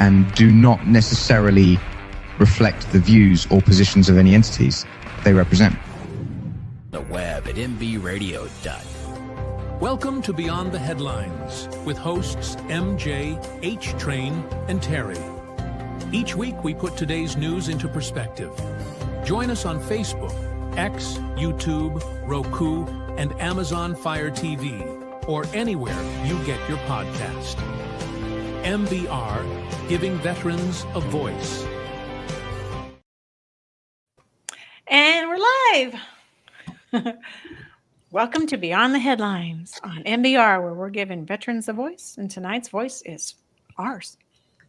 and do not necessarily reflect the views or positions of any entities they represent. The web at mbradio.net. Welcome to Beyond the Headlines with hosts MJ, H-Train, and Terry. Each week we put today's news into perspective. Join us on Facebook, X, YouTube, Roku, and Amazon Fire TV, or anywhere you get your podcast. MBR, giving veterans a voice. And we're live. Welcome to Beyond the Headlines on MBR, where we're giving veterans a voice, and tonight's voice is ours.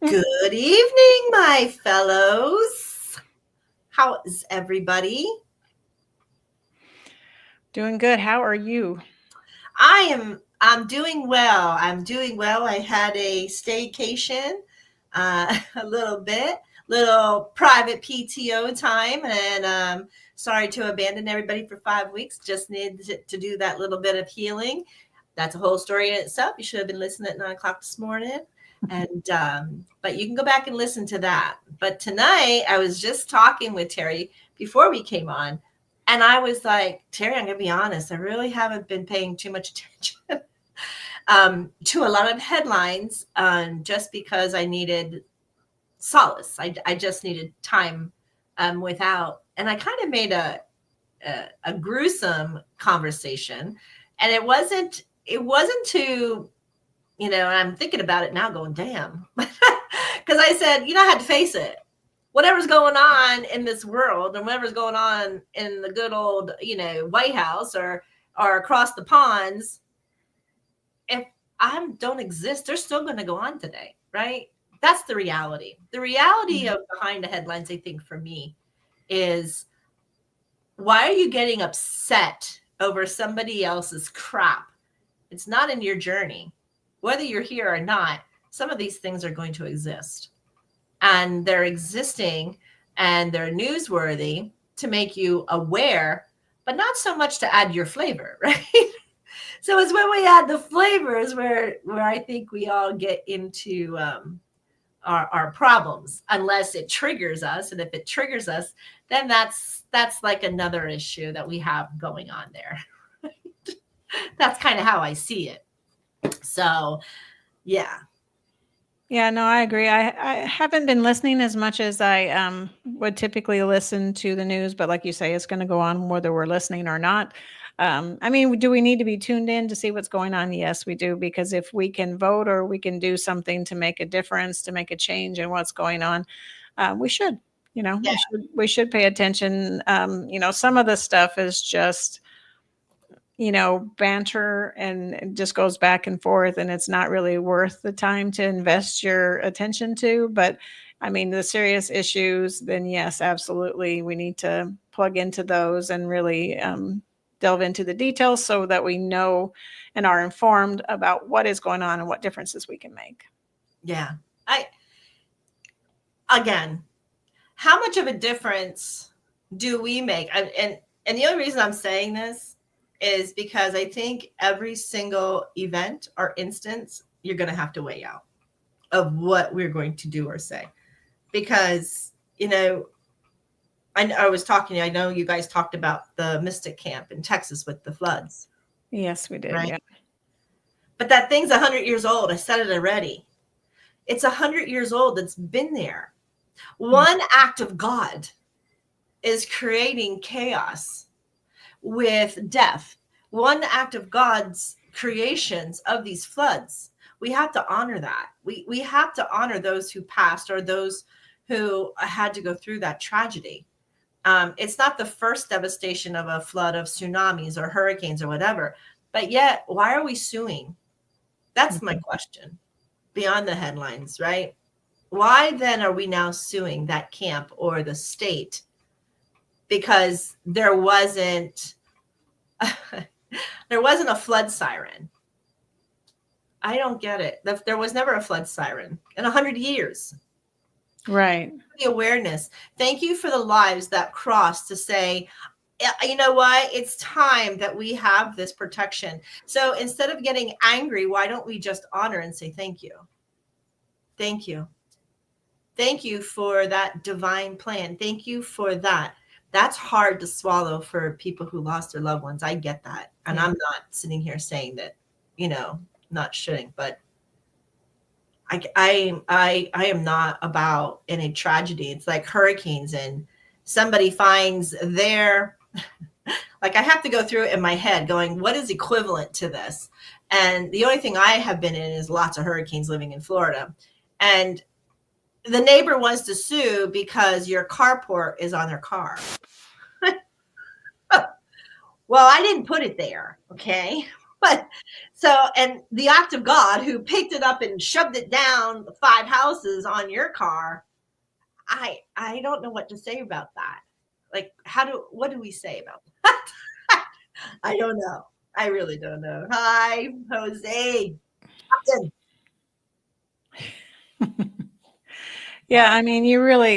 Good evening, my fellows. How is everybody? Doing good. How are you? I'm doing well. I had a staycation, a little private PTO time, and sorry to abandon everybody for 5 weeks. Just needed to do that little bit of healing. That's a whole story in itself. You should have been listening at 9 o'clock this morning. And but you can go back and listen to that. But tonight I was just talking with Terry before we came on, and I was like, Terry, I'm gonna be honest, I really haven't been paying too much attention to a lot of headlines, just because I needed solace. I just needed time without, and I kind of made a gruesome conversation, and it wasn't too, and I'm thinking about it now going, damn, because I said, I had to face it. Whatever's going on in this world and whatever's going on in the good old, White House or across the ponds, if I don't exist, they're still going to go on today, right? That's the reality. The reality of behind the headlines, I think, for me, is why are you getting upset over somebody else's crap? It's not in your journey. Whether you're here or not, some of these things are going to exist. And they're existing and they're newsworthy to make you aware, but not so much to add your flavor, right? So it's when we add the flavors where I think we all get into our problems, unless it triggers us. And if it triggers us, then that's like another issue that we have going on there. That's kind of how I see it. So, yeah. Yeah, no, I agree. I haven't been listening as much as I would typically listen to the news, but like you say, it's going to go on whether we're listening or not. Do we need to be tuned in to see what's going on? Yes, we do, because if we can vote or we can do something to make a difference, to make a change in what's going on, we should. We should pay attention. Some of the stuff is just banter and it just goes back and forth, and it's not really worth the time to invest your attention to. But the serious issues, then yes, absolutely. We need to plug into those and really delve into the details so that we know and are informed about what is going on and what differences we can make. Yeah. Again, how much of a difference do we make? And the only reason I'm saying this is because I think every single event or instance, you're going to have to weigh out of what we're going to do or say. Because, I was talking, I know you guys talked about the Mystic Camp in Texas with the floods. Yes, we did. Right? Yeah. But that thing's 100 years old. I said it already. It's 100 years old. It's been there. One act of God is creating chaos with death. One act of God's creations of these floods. We have to honor that. We have to honor those who passed or those who had to go through that tragedy. It's not the first devastation of a flood, of tsunamis or hurricanes or whatever, but yet why are we suing? That's my question. Beyond the headlines, right? Why then are we now suing that camp or the state? Because there wasn't a flood siren. I don't get it. There was never a flood siren in 100 years. Right. The awareness. Thank you for the lives that crossed to say, you know what? It's time that we have this protection. So instead of getting angry, why don't we just honor and say thank you? Thank you. Thank you for that divine plan. Thank you for that. That's hard to swallow for people who lost their loved ones. I get that. And Yeah. I'm not sitting here saying that, not shouldn't, but I am not about any tragedy. It's like hurricanes and somebody finds their, like I have to go through it in my head going, what is equivalent to this? And the only thing I have been in is lots of hurricanes living in Florida. And the neighbor wants to sue because your carport is on their car. Well, I didn't put it there. Okay. But and the act of God who picked it up and shoved it down 5 houses on your car, I don't know what to say about that. Like, what do we say about that? I don't know. I really don't know. Hi, Jose. Yeah, I mean,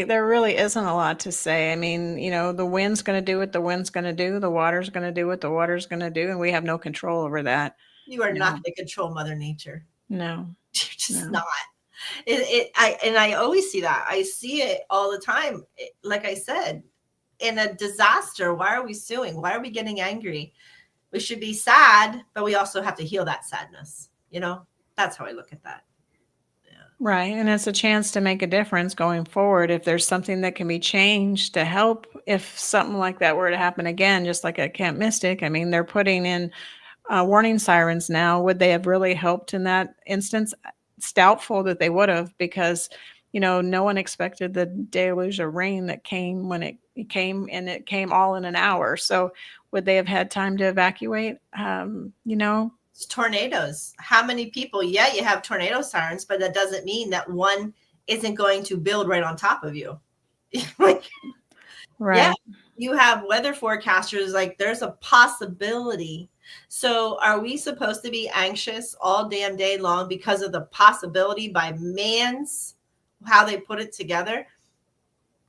there really isn't a lot to say. I mean, the wind's going to do what the wind's going to do, the water's going to do what the water's going to do, and we have no control over that. You are No. not going to control Mother Nature. No, You're just No. not. I always see that. I see it all the time. Like I said, in a disaster, why are we suing? Why are we getting angry? We should be sad, but we also have to heal that sadness. That's how I look at that. right. And it's a chance to make a difference going forward. If there's something that can be changed to help, if something like that were to happen again, just like at Camp Mystic, I mean, they're putting in warning sirens now. Would they have really helped in that instance? It's doubtful that they would have, because no one expected the deluge of rain that came when it came, and it came all in an hour. So would they have had time to evacuate? It's tornadoes. How many people? Yeah, you have tornado sirens, but that doesn't mean that one isn't going to build right on top of you. Like, right. yeah, you have weather forecasters, like there's a possibility. So are we supposed to be anxious all damn day long because of the possibility by man's, how they put it together?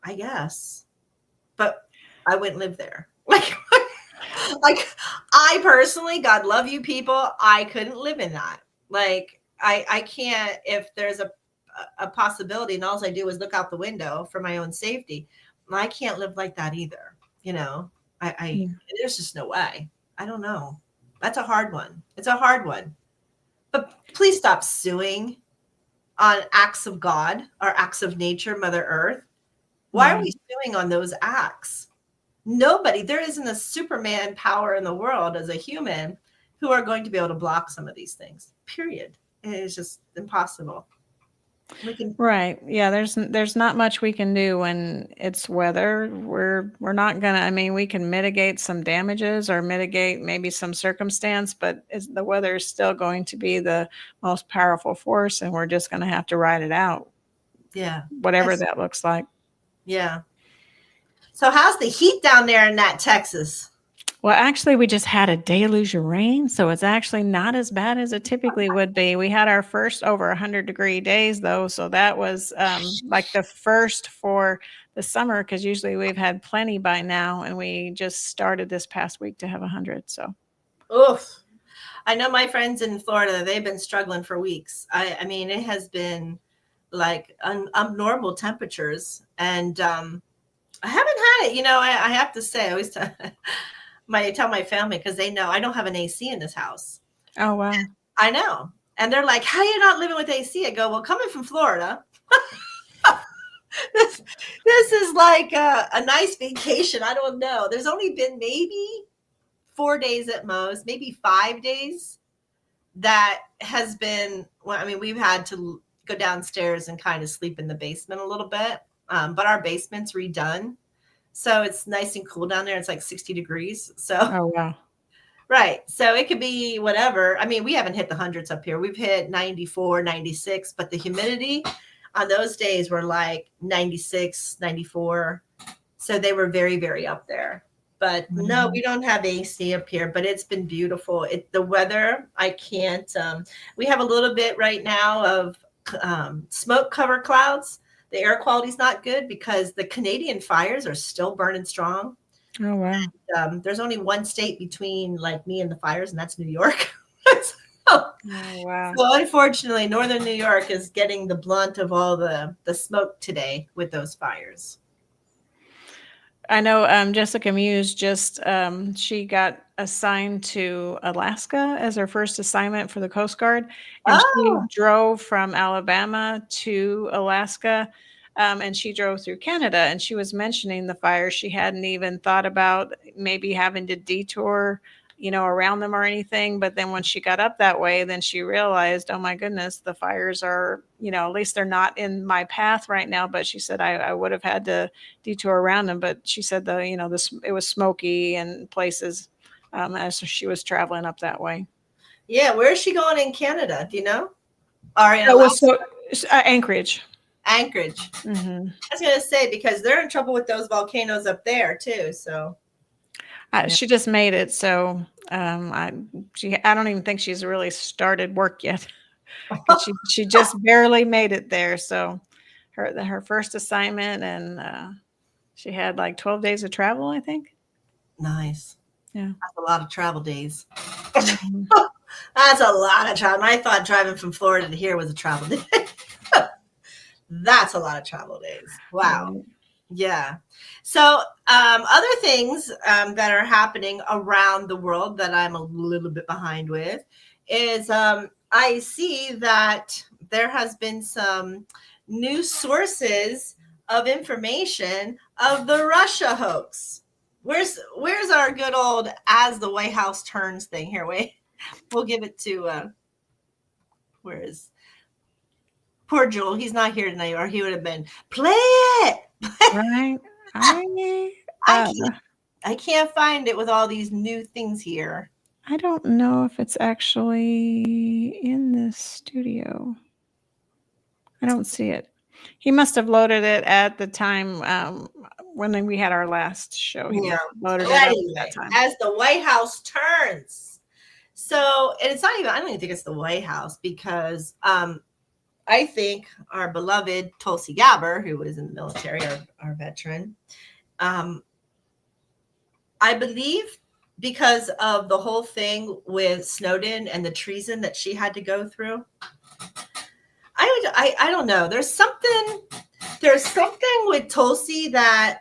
I guess. But I wouldn't live there. Like I personally, God love you people, I couldn't live in that. Like I can't, if there's a possibility and all I do is look out the window for my own safety. I can't live like that either. There's just no way. I don't know. That's a hard one. It's a hard one. But please stop suing on acts of God or acts of nature, Mother Earth. Why are we suing on those acts? Nobody, there isn't a Superman power in the world as a human who are going to be able to block some of these things, period. And it's just impossible. Right. Yeah, there's not much we can do when it's weather. We're not gonna, I mean, we can mitigate some damages or mitigate maybe some circumstance, but the weather is still going to be the most powerful force, and we're just gonna have to ride it out. Yeah. Whatever that looks like. Yeah. So how's the heat down there in that Texas? Well, actually, we just had a deluge of rain, so it's actually not as bad as it typically would be. We had our first over 100-degree days, though, so that was like the first for the summer, because usually we've had plenty by now, and we just started this past week to have 100. So, oof! I know my friends in Florida; they've been struggling for weeks. I mean, it has been like abnormal temperatures, and I haven't had it. I have to say, I always tell my family, because they know I don't have an AC in this house. Oh, wow. I know. And they're like, how are you not living with AC? I go, well, coming from Florida, this is like a nice vacation. I don't know. There's only been maybe 4 days at most, maybe 5 days that has been, well, I mean, we've had to go downstairs and kind of sleep in the basement a little bit. But our basement's redone. So it's nice and cool down there. It's like 60 degrees. So, oh, wow. Right. So it could be whatever. I mean, we haven't hit the hundreds up here. We've hit 94, 96, but the humidity on those days were like 96, 94. So they were very, very up there. But no, we don't have AC up here, but it's been beautiful. The weather, I can't. We have a little bit right now of smoke cover clouds. The air quality is not good because the Canadian fires are still burning strong. Oh, wow. And, there's only one state between like me and the fires, and that's New York. Oh, wow. So unfortunately, northern New York is getting the blunt of all the smoke today with those fires. I know Jessica Muse just she got assigned to Alaska as her first assignment for the Coast Guard, and she Oh, drove from Alabama to Alaska, and she drove through Canada. And she was mentioning the fires. She hadn't even thought about maybe having to detour, around them or anything. But then when she got up that way, then she realized, oh my goodness, the fires are, at least they're not in my path right now. But she said I would have had to detour around them. But she said it was smoky and places as she was traveling up that way. yeah. Where is she going in Canada? Do you know? Or in It was Alaska? Anchorage. Anchorage. Hmm. I was going to say, because they're in trouble with those volcanoes up there too. So She just made it, so I don't even think she's really started work yet. 'Cause she just barely made it there. So her first assignment, and she had like 12 days of travel, I think. nice. Yeah. That's a lot of travel days. Mhm. That's a lot of travel. I thought driving from Florida to here was a travel day. That's a lot of travel days. Wow. Right. Yeah. So, other things that are happening around the world that I'm a little bit behind with is I see that there has been some new sources of information of the Russia hoax. Where's our good old as the White House turns thing here? Wait, we'll give it to where is poor Joel? He's not here tonight, or he would have been play it. Right. I Uh, I can't find it with all these new things here. I don't know if it's actually in this studio. I don't see it. He must have loaded it at the time when we had our last show. He Yeah. must have loaded But it up at anyway, that time. as the White House turns. So, and it's not even, I don't even think it's the White House because I think our beloved Tulsi Gabbard, who was in the military, our veteran, I believe because of the whole thing with Snowden and the treason that she had to go through. I don't know. There's something with Tulsi that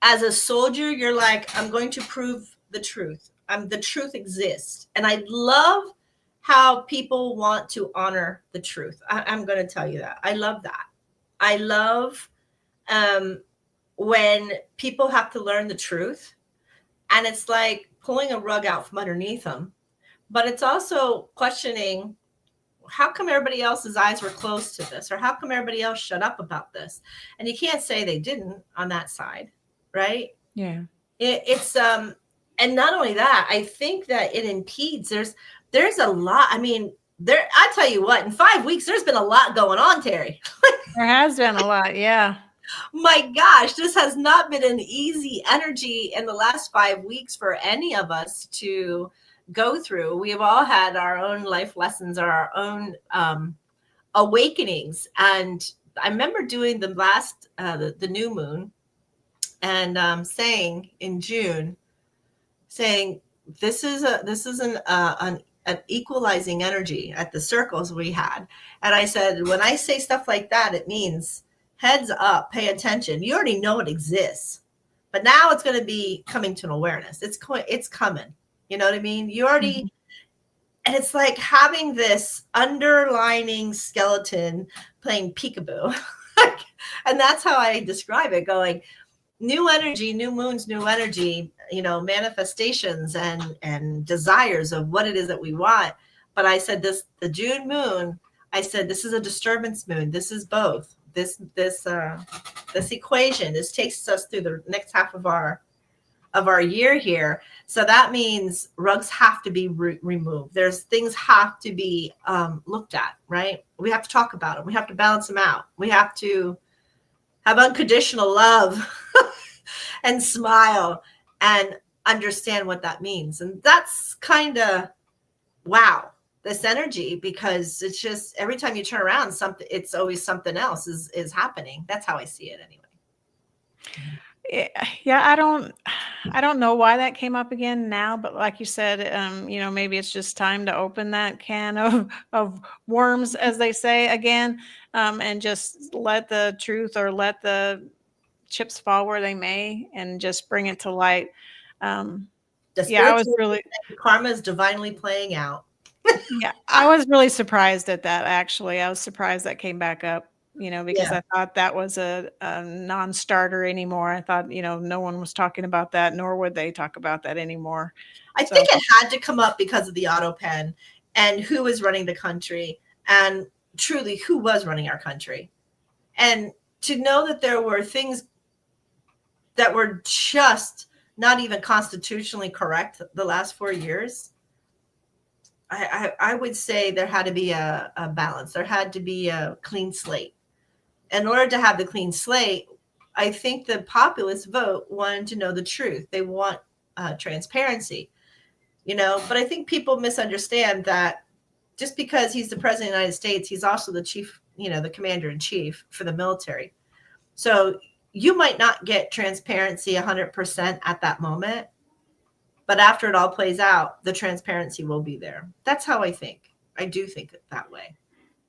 as a soldier, you're like, I'm going to prove the truth. The truth exists. And I love how people want to honor the truth. I'm going to tell you that. I love that. I love when people have to learn the truth, and it's like pulling a rug out from underneath them. But it's also questioning, how come everybody else's eyes were closed to this? Or how come everybody else shut up about this? And you can't say they didn't on that side, right? Yeah. It's and not only that, I think that it impedes. There's a lot. I mean, I tell you what, in 5 weeks, there's been a lot going on, Terri. There has been a lot. Yeah. My gosh, this has not been an easy energy in the last 5 weeks for any of us to go through. We have all had our own life lessons or our own awakenings. And I remember doing the last, the new moon, and saying in June, saying this is an equalizing energy at the circles we had. And I said, when I say stuff like that, it means heads up, pay attention. You already know it exists, but now it's going to be coming to an awareness. It's coming. You know what I mean? You already, and it's like having this underlining skeleton playing peekaboo. And that's how I describe it, going, new energy, new moons, new energy, manifestations and desires of what it is that we want. But I said the June moon, I said, this is a disturbance moon. This is both. This equation, this takes us through the next half of our year here. So that means rugs have to be removed. There's things have to be looked at, right? We have to talk about them. We have to balance them out. We have to have unconditional love and smile and understand what that means. And that's kind of, wow, this energy, because it's just every time you turn around, it's always something else is happening. That's how I see it anyway. Yeah, I don't know why that came up again now, but like you said, maybe it's just time to open that can of worms, as they say, again, and just let the truth or let the chips fall where they may, and just bring it to light. The Yeah, I was spiritual really, karma is divinely playing out. yeah, I was really surprised at that. Actually, I was surprised that came back up. Because Yeah. I thought that was a non-starter anymore. I thought, no one was talking about that, nor would they talk about that anymore. I So, think it had to come up because of the auto pen and who was running the country, and truly who was running our country. And to know that there were things that were just not even constitutionally correct the last 4 years, I would say there had to be a balance. There had to be a clean slate. In order to have the clean slate, I think the populist vote wanted to know the truth. They want transparency, but I think people misunderstand that just because he's the president of the United States, he's also the chief, the commander in chief for the military. So you might not get transparency 100% at that moment, but after it all plays out, the transparency will be there. That's how I think. I do think it that way.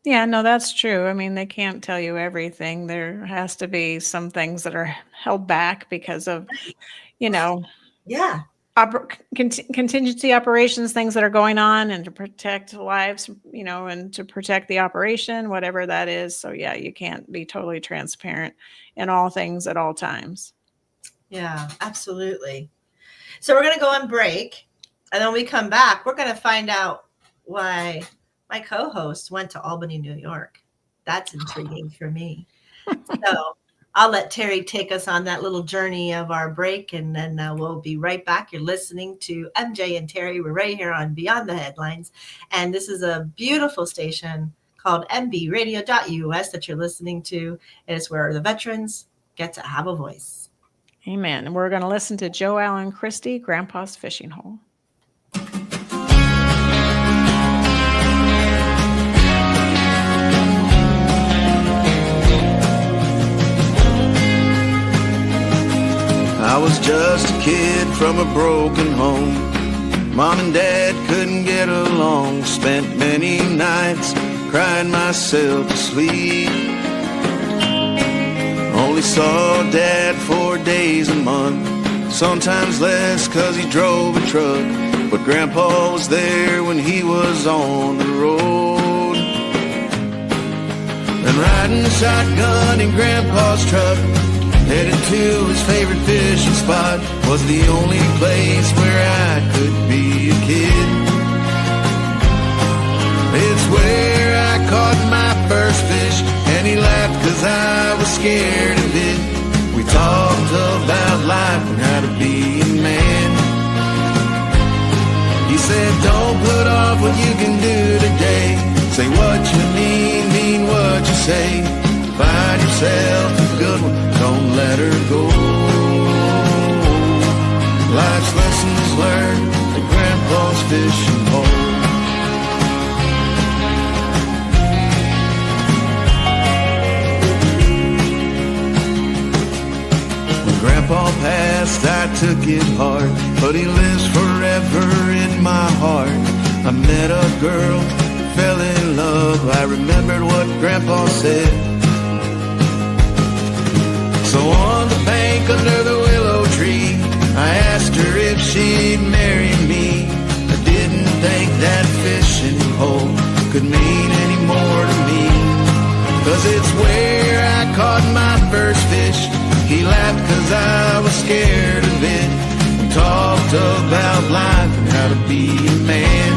yeah, no, that's true. I mean, they can't tell you everything. There has to be some things that are held back because of, Yeah. contingency operations, things that are going on, and to protect lives, and to protect the operation, whatever that is. So yeah, you can't be totally transparent in all things at all times. Yeah, absolutely. So we're going to go on break, and then when we come back, we're going to find out why my co-host went to Albany, New York. That's intriguing for me. So I'll let Terri take us on that little journey of our break, and then we'll be right back. You're listening to MJ and Terri. We're right here on Beyond the Headlines, and this is a beautiful station called mbradio.us that you're listening to. And it's where the veterans get to have a voice. Amen. And we're going to listen to Joe Allen Christie, Grandpa's Fishing Hole. I was just a kid from a broken home. Mom and Dad couldn't get along. Spent many nights crying myself to sleep. Only saw Dad 4 days a month, sometimes less 'cause he drove a truck. But Grandpa was there when he was on the road. And riding shotgun in Grandpa's truck, headed to his favorite fishing spot, was the only place where I could be a kid. It's where I caught my first fish, and he laughed 'cause I was scared of it. We talked about life and how to be a man. He said, don't put off what you can do today. Say what you mean what you say. Find yourself a good one, don't let her go. Life's lessons learned at Grandpa's fishing hole. When Grandpa passed, I took it hard, but he lives forever in my heart. I met a girl, fell in love. I remembered what Grandpa said. So on the bank under the willow tree, I asked her if she'd marry me. I didn't think that fishing hole could mean any more to me, 'cause it's where I caught my first fish. He laughed 'cause I was scared of it. We talked about life and how to be a man.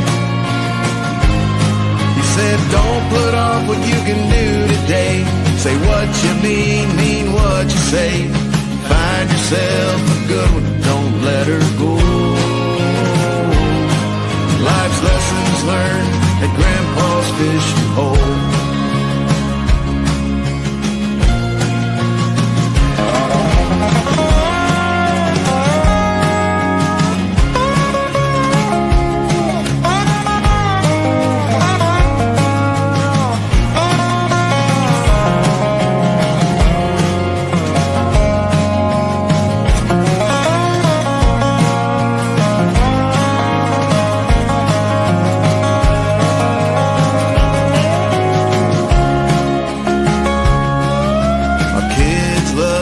He said, don't put off what you can do today. Say what you mean what you say. Find yourself a good one, don't let her go. Life's lessons learned at Grandpa's fishing hole.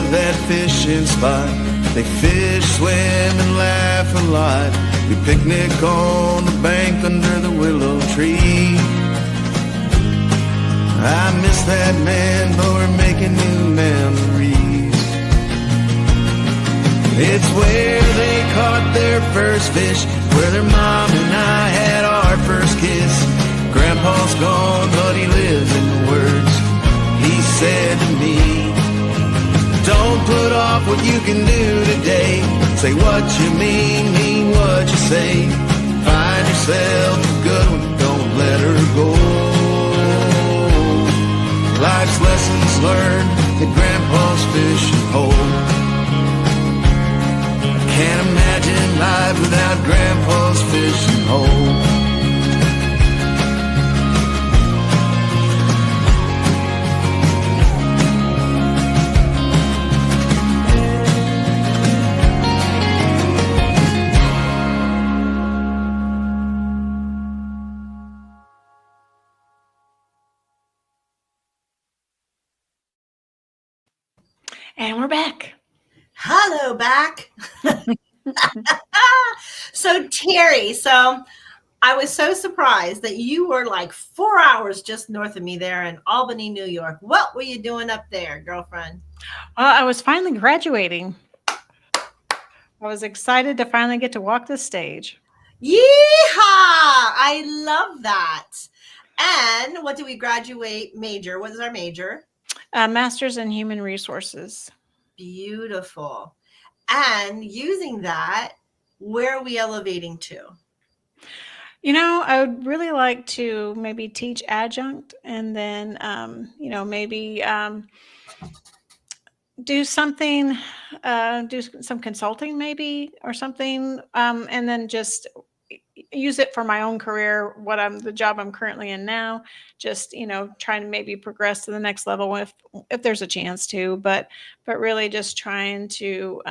love that fishing spot. They fish, swim, and laugh a lot. We picnic on the bank under the willow tree. I miss that man, but we're making new memories. It's where they caught their first fish, where their mom and I had our first kiss. Grandpa's gone, but he lives in the words he said to me. Don't put off what you can do today. Say what you mean what you say. Find yourself a good one, don't let her go. Life's lessons learned at Grandpa's fishing hole. Can't imagine life without Grandpa's fishing hole. And we're back. Hello, back. So Terri, I was so surprised that you were like 4 hours just north of me there in Albany, New York. What were you doing up there, girlfriend? Well, I was finally graduating. I was excited to finally get to walk the stage. Yeehaw! I love that. And what did we graduate major? What is our major? Master's in Human Resources. Beautiful. And using that, where are we elevating to? You know, I would really like to maybe teach adjunct and then, maybe do something, do some consulting maybe or something, and then just use it for my own career, the job I'm currently in now, just, trying to maybe progress to the next level if there's a chance to, but really just trying to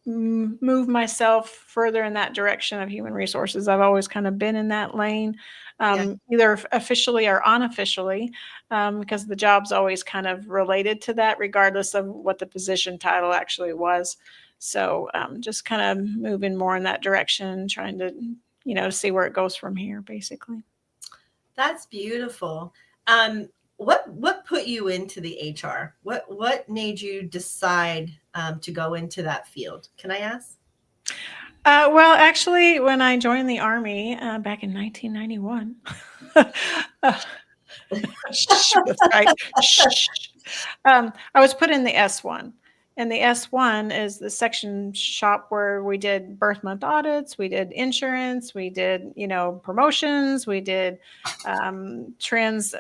move myself further in that direction of human resources. I've always kind of been in that lane, either officially or unofficially, because the job's always kind of related to that, regardless of what the position title actually was. So just kind of moving more in that direction, trying to, see where it goes from here, basically. That's beautiful. What put you into the HR? What made you decide to go into that field? Can I ask? Well, actually, when I joined the Army back in 1991, that's right. I was put in the S1. And the S1 is the section shop where we did birth month audits, we did insurance, we did, promotions, we did transfers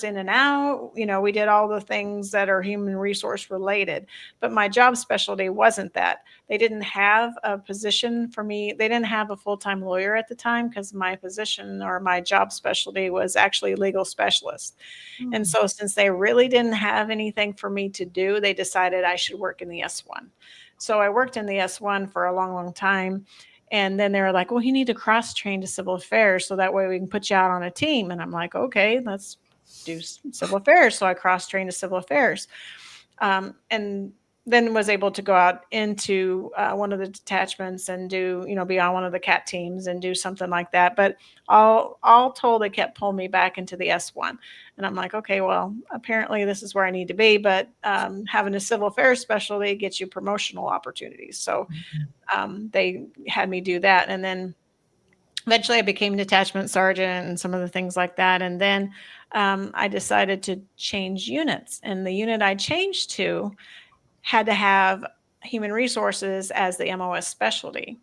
in and out. We did all the things that are human resource related. But my job specialty wasn't that. They didn't have a position for me. They didn't have a full-time lawyer at the time because my position or my job specialty was actually legal specialist. Mm-hmm. And so since they really didn't have anything for me to do, they decided I should work in the S1. So I worked in the S1 for a long, long time. And then they were like, well, you need to cross-train to civil affairs so that way we can put you out on a team. And I'm like, okay, let's do civil affairs. So I cross-trained to civil affairs. And then was able to go out into one of the detachments and do, be on one of the CAT teams and do something like that. But all told, it kept pulling me back into the S1. And I'm like, okay, well, apparently this is where I need to be. But having a civil affairs specialty gets you promotional opportunities. So they had me do that. And then eventually I became detachment sergeant and some of the things like that. And then I decided to change units. And the unit I changed to had to have human resources as the MOS specialty.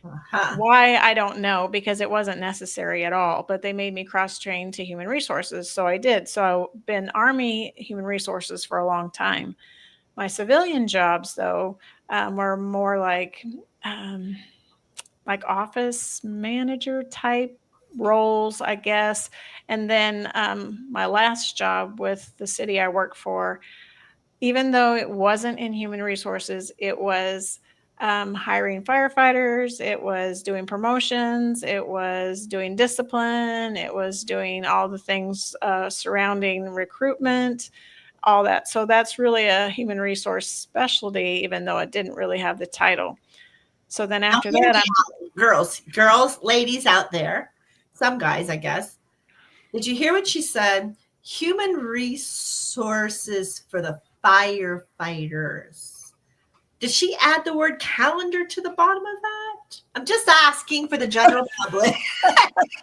Uh-huh. Why, I don't know, because it wasn't necessary at all, but they made me cross-train to human resources. So I did. So I've been Army human resources for a long time. My civilian jobs, though, were more like office manager type roles, I guess. And then my last job with the city I work for, even though it wasn't in human resources, it was hiring firefighters, it was doing promotions, it was doing discipline, it was doing all the things surrounding recruitment. all that. So that's really a human resource specialty, even though it didn't really have the title. So then Now, after hear that, me out, girls, ladies out there, some guys, I guess. Did you hear what she said? Human resources for the firefighters. Did she add the word calendar to the bottom of that? I'm just asking for the general public.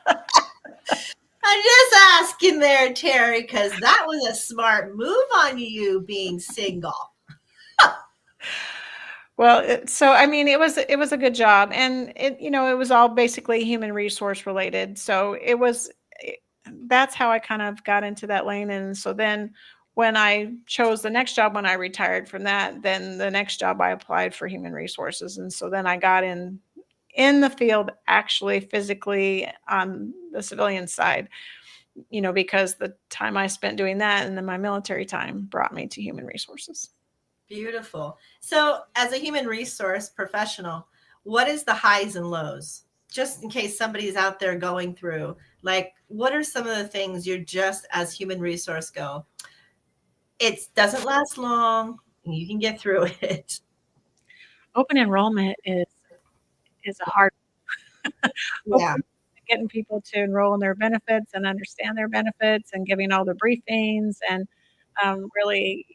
I'm just asking there, Terri, because that was a smart move on you being single. well, so I mean, it was a good job, and it it was all basically human resource related. So that's how I kind of got into that lane. And so then when I chose the next job, when I retired from that, then the next job I applied for human resources, and so then I got in the field, actually physically on the civilian side, because the time I spent doing that and then my military time brought me to human resources. Beautiful. So, as a human resource professional, what is the highs and lows? Just in case somebody's out there going through, like, what are some of the things you're just as human resource go? It doesn't last long, and you can get through it. Open enrollment is a hard Yeah. getting people to enroll in their benefits and understand their benefits and giving all the briefings and really,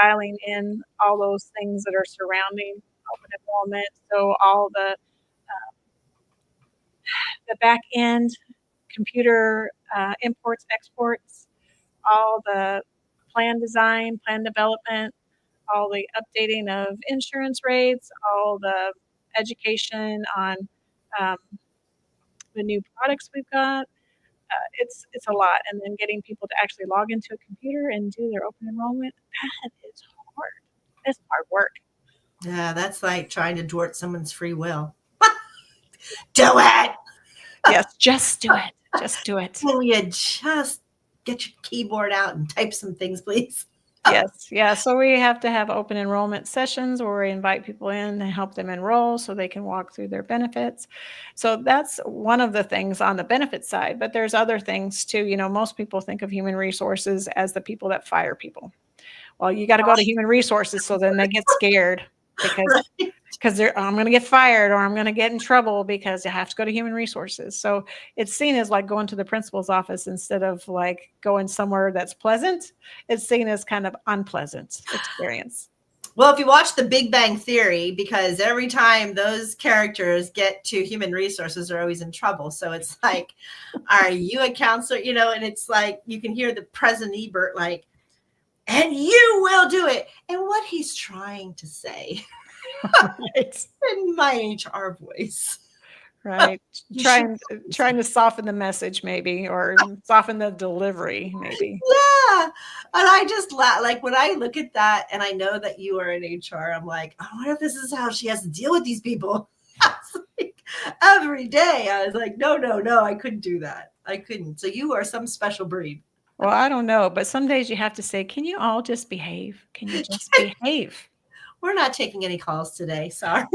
dialing in all those things that are surrounding open enrollment. So all the back end computer imports, exports, all the plan design, plan development, all the updating of insurance rates, all the education on um, the new products we've got. It's a lot, and then getting people to actually log into a computer and do their open enrollment, that is hard. It's hard work. Yeah, that's like trying to thwart someone's free will. Do it. Yes, just do it. Just do it. Will you just get your keyboard out and type some things, please? Yes, yeah. So we have to have open enrollment sessions where we invite people in and help them enroll so they can walk through their benefits. So that's one of the things on the benefit side, but there's other things too. Most people think of human resources as the people that fire people. Well, you got to go to human resources, so then they get scared because Right. I'm going to get fired or I'm going to get in trouble because you have to go to human resources. So it's seen as like going to the principal's office instead of like going somewhere that's pleasant. It's seen as kind of unpleasant experience. Well, if you watch The Big Bang Theory, because every time those characters get to human resources, they're always in trouble. So it's like, are you a counselor? And it's like you can hear the President Ebert like, and you will do it. And what he's trying to say Right. in my HR voice. Right. Trying to soften the message maybe, or soften the delivery maybe. Yeah. And I just like when I look at that and I know that you are in HR, I'm like, I wonder if this is how she has to deal with these people. I was like, every day I was like, no, I couldn't do that. I couldn't. So you are some special breed. Well, I don't know, but some days you have to say, can you all just behave? Can you just behave? We're not taking any calls today. Sorry.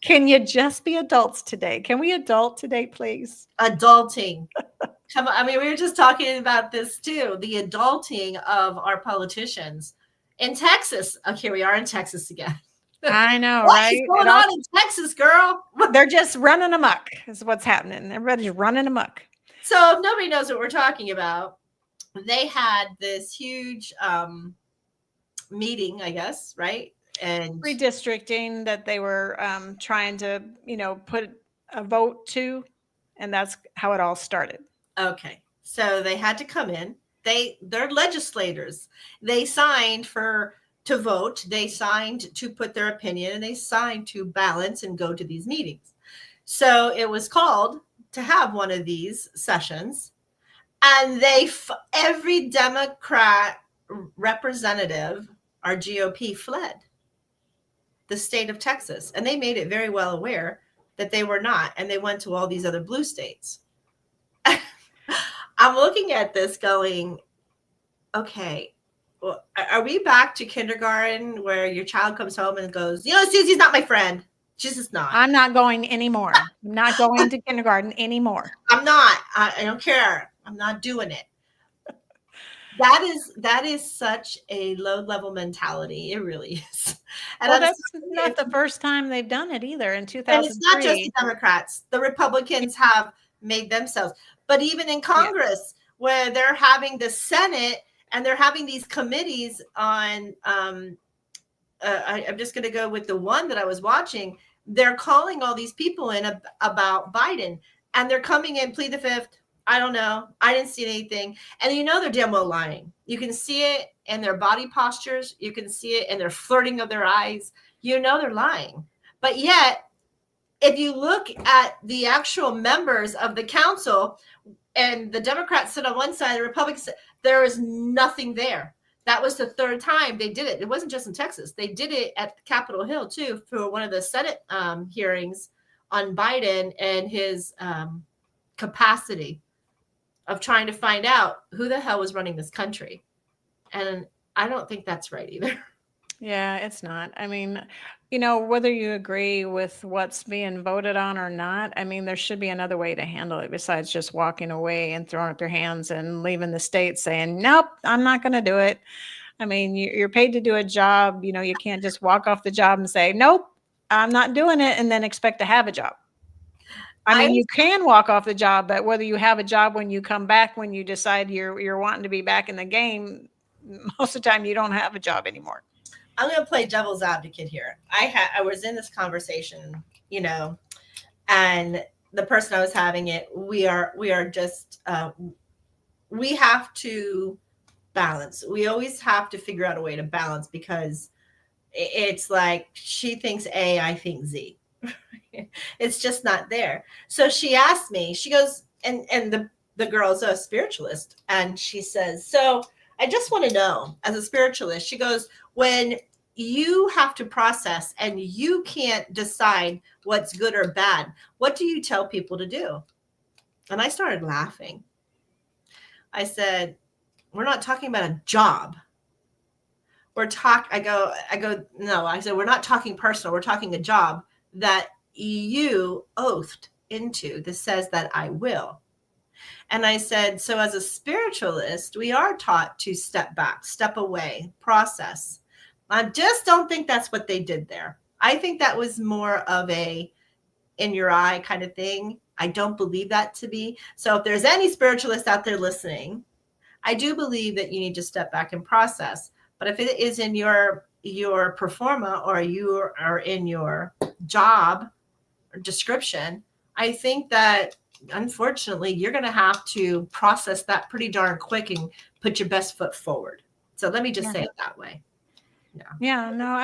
Can you just be adults today? Can we adult today, please? Adulting. Come on. I mean, we were just talking about this too. The adulting of our politicians in Texas. Oh, here we are in Texas again. I know, What right? is going on in Texas, girl? They're just running amok is what's happening. Everybody's running amok. So if nobody knows what we're talking about, they had this huge meeting, I guess, right? And Redistricting that they were trying to, put a vote to, and that's how it all started. okay, so they had to come in. They're legislators. They signed to vote. They signed to put their opinion, and they signed to balance and go to these meetings. So it was called to have one of these sessions, and every Democrat representative, our GOP, fled the state of Texas, and they made it very well aware that they were not, and they went to all these other blue states. I'm looking at this going, okay, well, are we back to kindergarten where your child comes home and goes, Susie's not my friend. She's just not. I'm not going anymore. I'm not going to kindergarten anymore. I'm not. I don't care. I'm not doing it. that is such a low level mentality. It really is. And Well, I'm that's sorry not the first time they've done it either. In and it's not just the 2003. Democrats. The Republicans have made themselves. But even in Yeah. Congress, where they're having the Senate and they're having these committees on, I'm just going to go with the one that I was watching. They're calling all these people in about Biden, and they're coming in, plead the fifth. I don't know. I didn't see anything. And you know they're damn well lying. You can see it in their body postures. You can see it in their flirting of their eyes. You know they're lying. But yet, if you look at the actual members of the council, and the Democrats sit on one side, the Republicans, there is nothing there. That was the third time they did it. It wasn't just in Texas. They did it at Capitol Hill too for one of the Senate hearings on Biden and his capacity of trying to find out who the hell was running this country. And I don't think that's right either. Yeah, it's not. I mean, whether you agree with what's being voted on or not, I mean, there should be another way to handle it besides just walking away and throwing up your hands and leaving the state saying, nope, I'm not going to do it. I mean, you're paid to do a job. You can't just walk off the job and say, nope, I'm not doing it, and then expect to have a job. I mean, you can walk off the job, but whether you have a job when you come back, when you decide you're wanting to be back in the game, most of the time you don't have a job anymore. I'm going to play devil's advocate here. I was in this conversation, and the person I was having it, we are just we have to balance. We always have to figure out a way to balance, because it's like she thinks A, I think Z. It's just not there. So she asked me, she goes, and the girl's a spiritualist, and she says, so I just want to know, as a spiritualist, she goes, when you have to process and you can't decide what's good or bad, what do you tell people to do? And I started laughing. I said, we're not talking about a job. I go, no, I said, we're not talking personal. We're talking a job that you oathed into that says that I will. And I said, so as a spiritualist, we are taught to step back, step away, process. I just don't think that's what they did there. I think that was more of a in your eye kind of thing. I don't believe that to be. So if there's any spiritualists out there listening, I do believe that you need to step back and process. But if it is in your performa, or you are in your job description, I think that unfortunately you're going to have to process that pretty darn quick and put your best foot forward. So let me just say it that way. Yeah, no,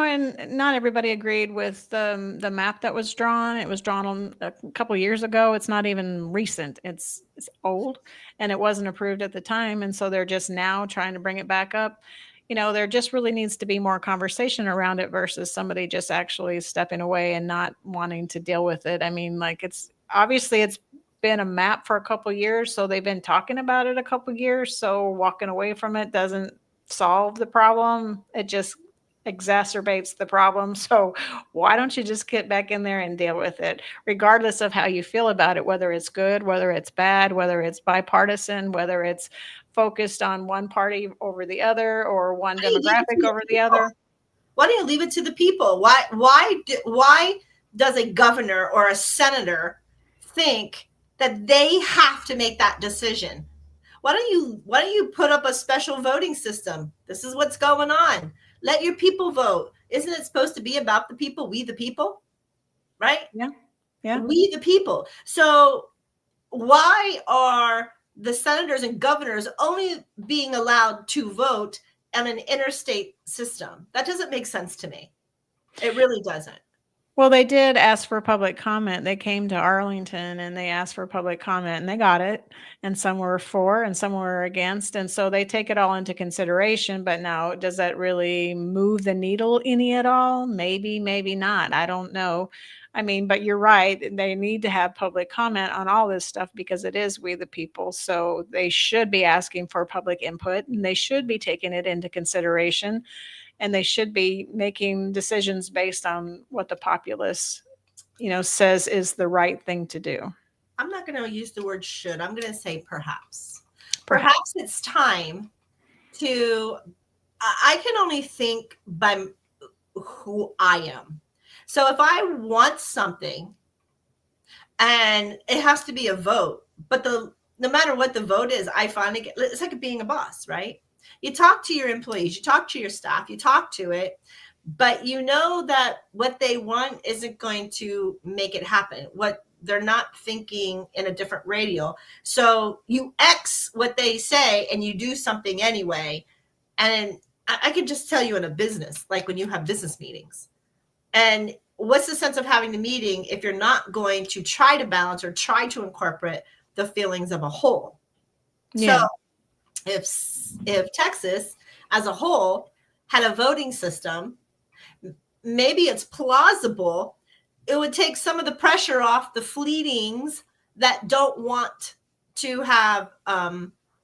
and not everybody agreed with the map that was drawn. It was drawn a couple years ago. It's not even recent. It's old, and it wasn't approved at the time. And so they're just now trying to bring it back up. There just really needs to be more conversation around it versus somebody just actually stepping away and not wanting to deal with it. I mean, like, it's been a map for a couple years, so they've been talking about it a couple years. So walking away from it doesn't solve the problem. It just exacerbates the problem. So why don't you just get back in there and deal with it, regardless of how you feel about it, whether it's good, whether it's bad, whether it's bipartisan, whether it's focused on one party over the other or one demographic over the other. Why don't you leave it to the people? Why does a governor or a senator think that they have to make that decision? Why don't you put up a special voting system? This is what's going on. Let your people vote. Isn't it supposed to be about the people? We the people, right? Yeah. We the people. So why are the senators and governors only being allowed to vote on an interstate system? That doesn't make sense to me. It really doesn't. Well, they did ask for public comment. They came to Arlington and they asked for public comment, and they got it. And some were for and some were against. And so they take it all into consideration. But now, does that really move the needle any at all? Maybe, maybe not. I don't know. I mean, but you're right. They need to have public comment on all this stuff because it is we the people. So they should be asking for public input, and they should be taking it into consideration. And they should be making decisions based on what the populace, says is the right thing to do. I'm not going to use the word should. I'm going to say perhaps. perhaps it's time to, I can only think by who I am. So if I want something and it has to be a vote, but no matter what the vote is, I finally get, it's like being a boss, right? You talk to your employees, you talk to your staff, you talk to it, but you know that what they want isn't going to make it happen. What they're not thinking in a different radial. So you X what they say and you do something anyway. And I can just tell you in a business, like when you have business meetings, and what's the sense of having the meeting if you're not going to try to balance or try to incorporate the feelings of a whole? Yeah. So if Texas as a whole had a voting system, maybe it's plausible. It would take some of the pressure off the fleetings that don't want to have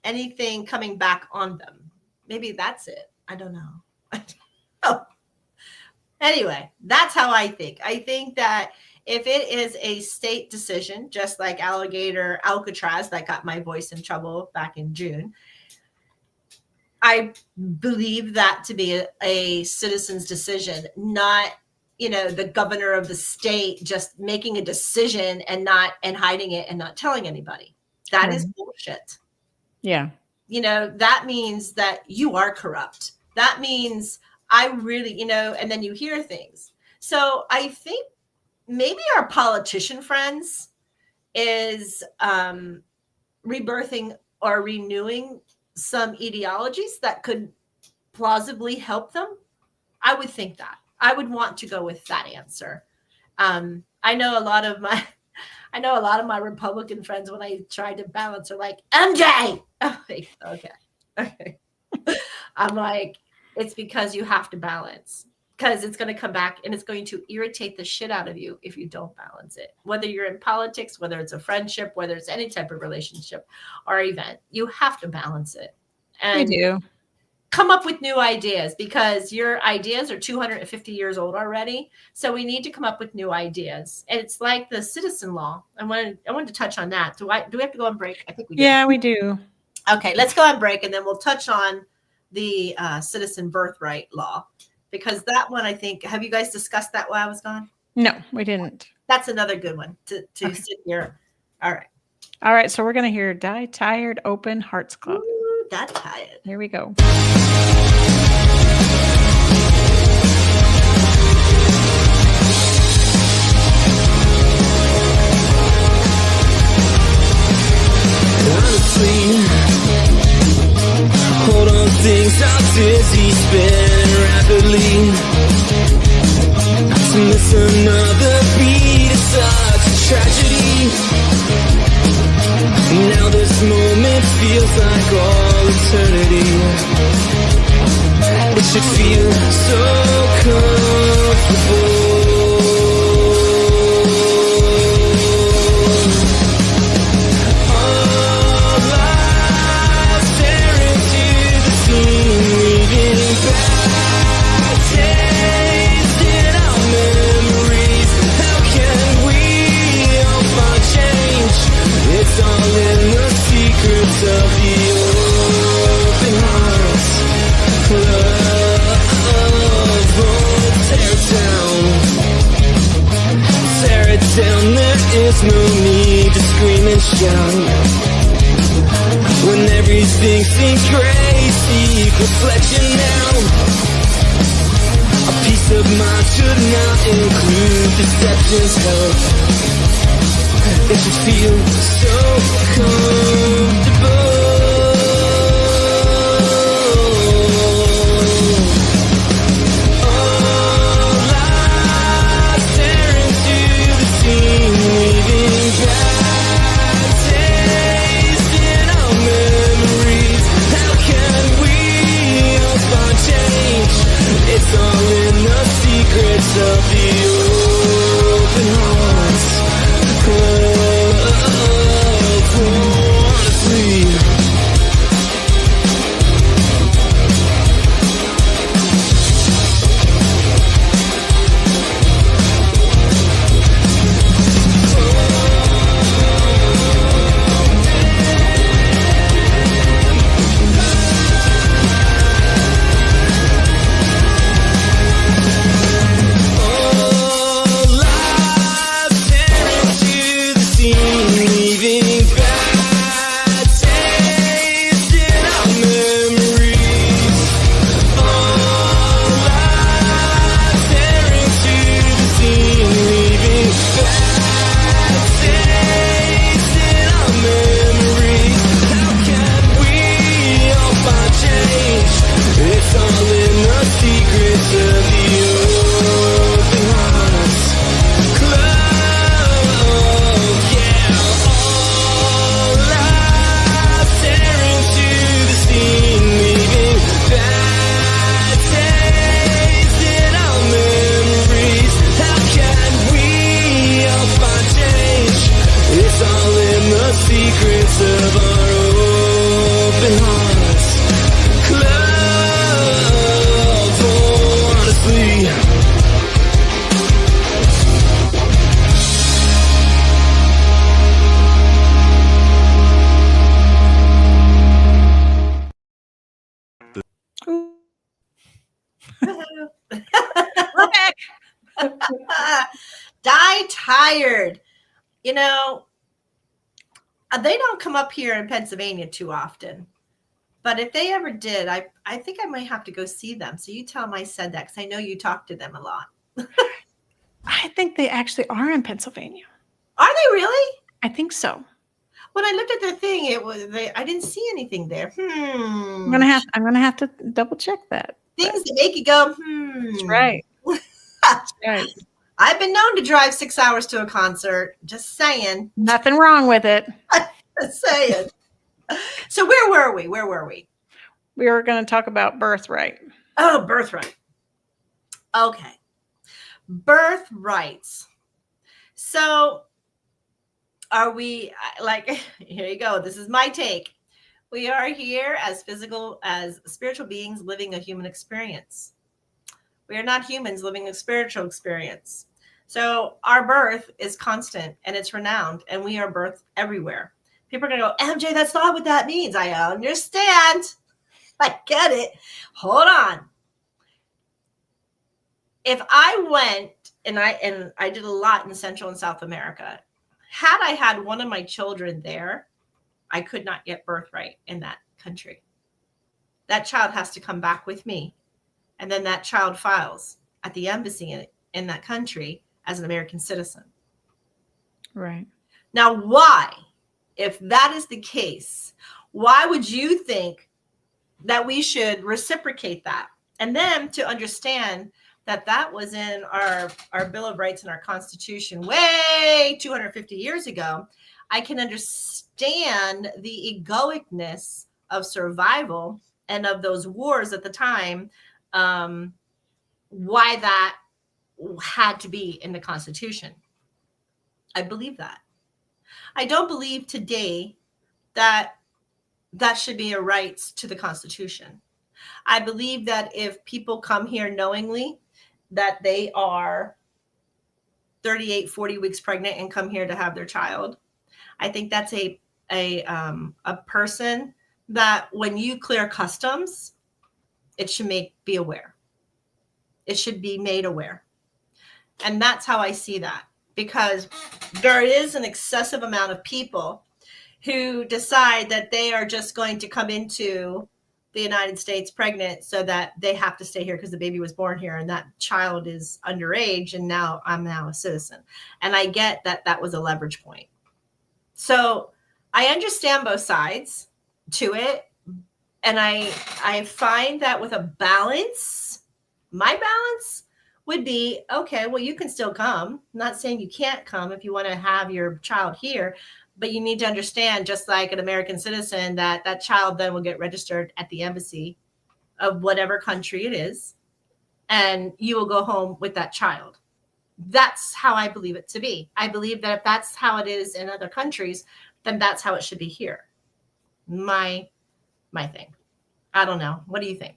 anything coming back on them. Maybe that's it. I don't know. Oh. Anyway, that's how I think. I think that if it is a state decision, just like Alcatraz that got my voice in trouble back in June, I believe that to be a citizen's decision, not, the governor of the state just making a decision and hiding it and not telling anybody. That is bullshit. Yeah. That means that you are corrupt. That means I really, and then you hear things. So I think maybe our politician friends is rebirthing or renewing some ideologies that could plausibly help them. I would think that. I would want to go with that answer. I know a lot of my Republican friends, when I try to balance, are like, MJ. I'm like, okay. I'm like, it's because you have to balance, because it's going to come back and it's going to irritate the shit out of you if you don't balance it. Whether you're in politics, whether it's a friendship, whether it's any type of relationship or event, you have to balance it. And you do. Come up with new ideas, because your ideas are 250 years old already. So we need to come up with new ideas. And it's like the citizen law. I wanted to touch on that. Do we have to go on break? I think we do. Yeah, we do. Okay, let's go on break and then we'll touch on the citizen birthright law, because that one, I think, have you guys discussed that while I was gone? No, we didn't. That's another good one to sit here. All right. So we're going to hear Die Tired Open Hearts Club. Ooh, Die Tired. Here we go. Honestly, hold on, things are dizzy, spinning rapidly. To miss another beat is such a tragedy. Now this moment feels like all eternity. It should feel so comfortable. It's all in the secrets of the open hearts club. Tear it down, there is no need to scream and shout. When everything seems crazy, reflection now. A peace of mind should not include deception's help. It should feel so comfortable. All eyes stare into the scene, leaving bad taste in our memories. How can we all find change? It's all in the secrets of the open hearts club. Honestly, secrets of the open hearts club. Yeah, all lives tearing to the scene, leaving bad taste in our memories. How can we all find change? It's all in the secrets of our open hearts club. Oh, honestly, We're back. Die tired. You know, they don't come up here in Pennsylvania too often. But if they ever did, I think I might have to go see them. So you tell them I said that, because I know you talk to them a lot. I think they actually are in Pennsylvania. Are they really? I think so. When I looked at their thing, I didn't see anything there. I'm gonna have to double check that. Things that make you go, That's right. That's right. I've been known to drive 6 hours to a concert. Just saying. Nothing wrong with it. Just saying. So where were we? We were going to talk about birthright. Oh, birthright. Okay. Birthrights. So are we like, here you go. This is my take. We are here as spiritual beings living a human experience. We are not humans living a spiritual experience. So our birth is constant and it's renowned, and we are birthed everywhere. People are going to go, MJ, that's not what that means. I understand. I get it. Hold on. If I went and I did a lot in Central and South America, had I had one of my children there, I could not get birthright in that country. That child has to come back with me. And then that child files at the embassy in that country as an American citizen. Right. Now, why? If that is the case, why would you think that we should reciprocate that? And then to understand that that was in our Bill of Rights and our Constitution way 250 years ago, I can understand the egoicness of survival and of those wars at the time, why that had to be in the Constitution. I believe that. I don't believe today that that should be a right to the Constitution. I believe that if people come here knowingly that they are 38, 40 weeks pregnant and come here to have their child, I think that's a person that when you clear customs, it should be aware. It should be made aware. And that's how I see that. Because there is an excessive amount of people who decide that they are just going to come into the United States pregnant so that they have to stay here because the baby was born here and that child is underage and now I'm a citizen. And I get that that was a leverage point. So I understand both sides to it. And I find that with a balance, my balance would be, okay, well, you can still come. I'm not saying you can't come if you want to have your child here, but you need to understand, just like an American citizen, that that child then will get registered at the embassy of whatever country it is, and you will go home with that child. That's how I believe it to be. I believe that if that's how it is in other countries, then that's how it should be here. My thing. I don't know. What do you think?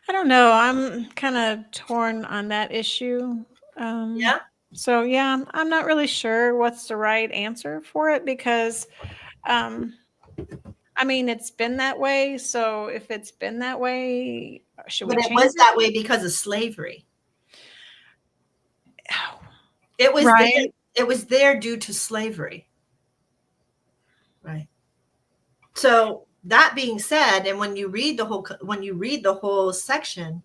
I don't know. I'm kind of torn on that issue. Yeah. So yeah, I'm not really sure what's the right answer for it because, I mean, it's been that way. So if it's been that way, should we But it change was that way because of slavery. It was Right. there, it was there due to slavery. Right. So that being said, and when you read the whole section,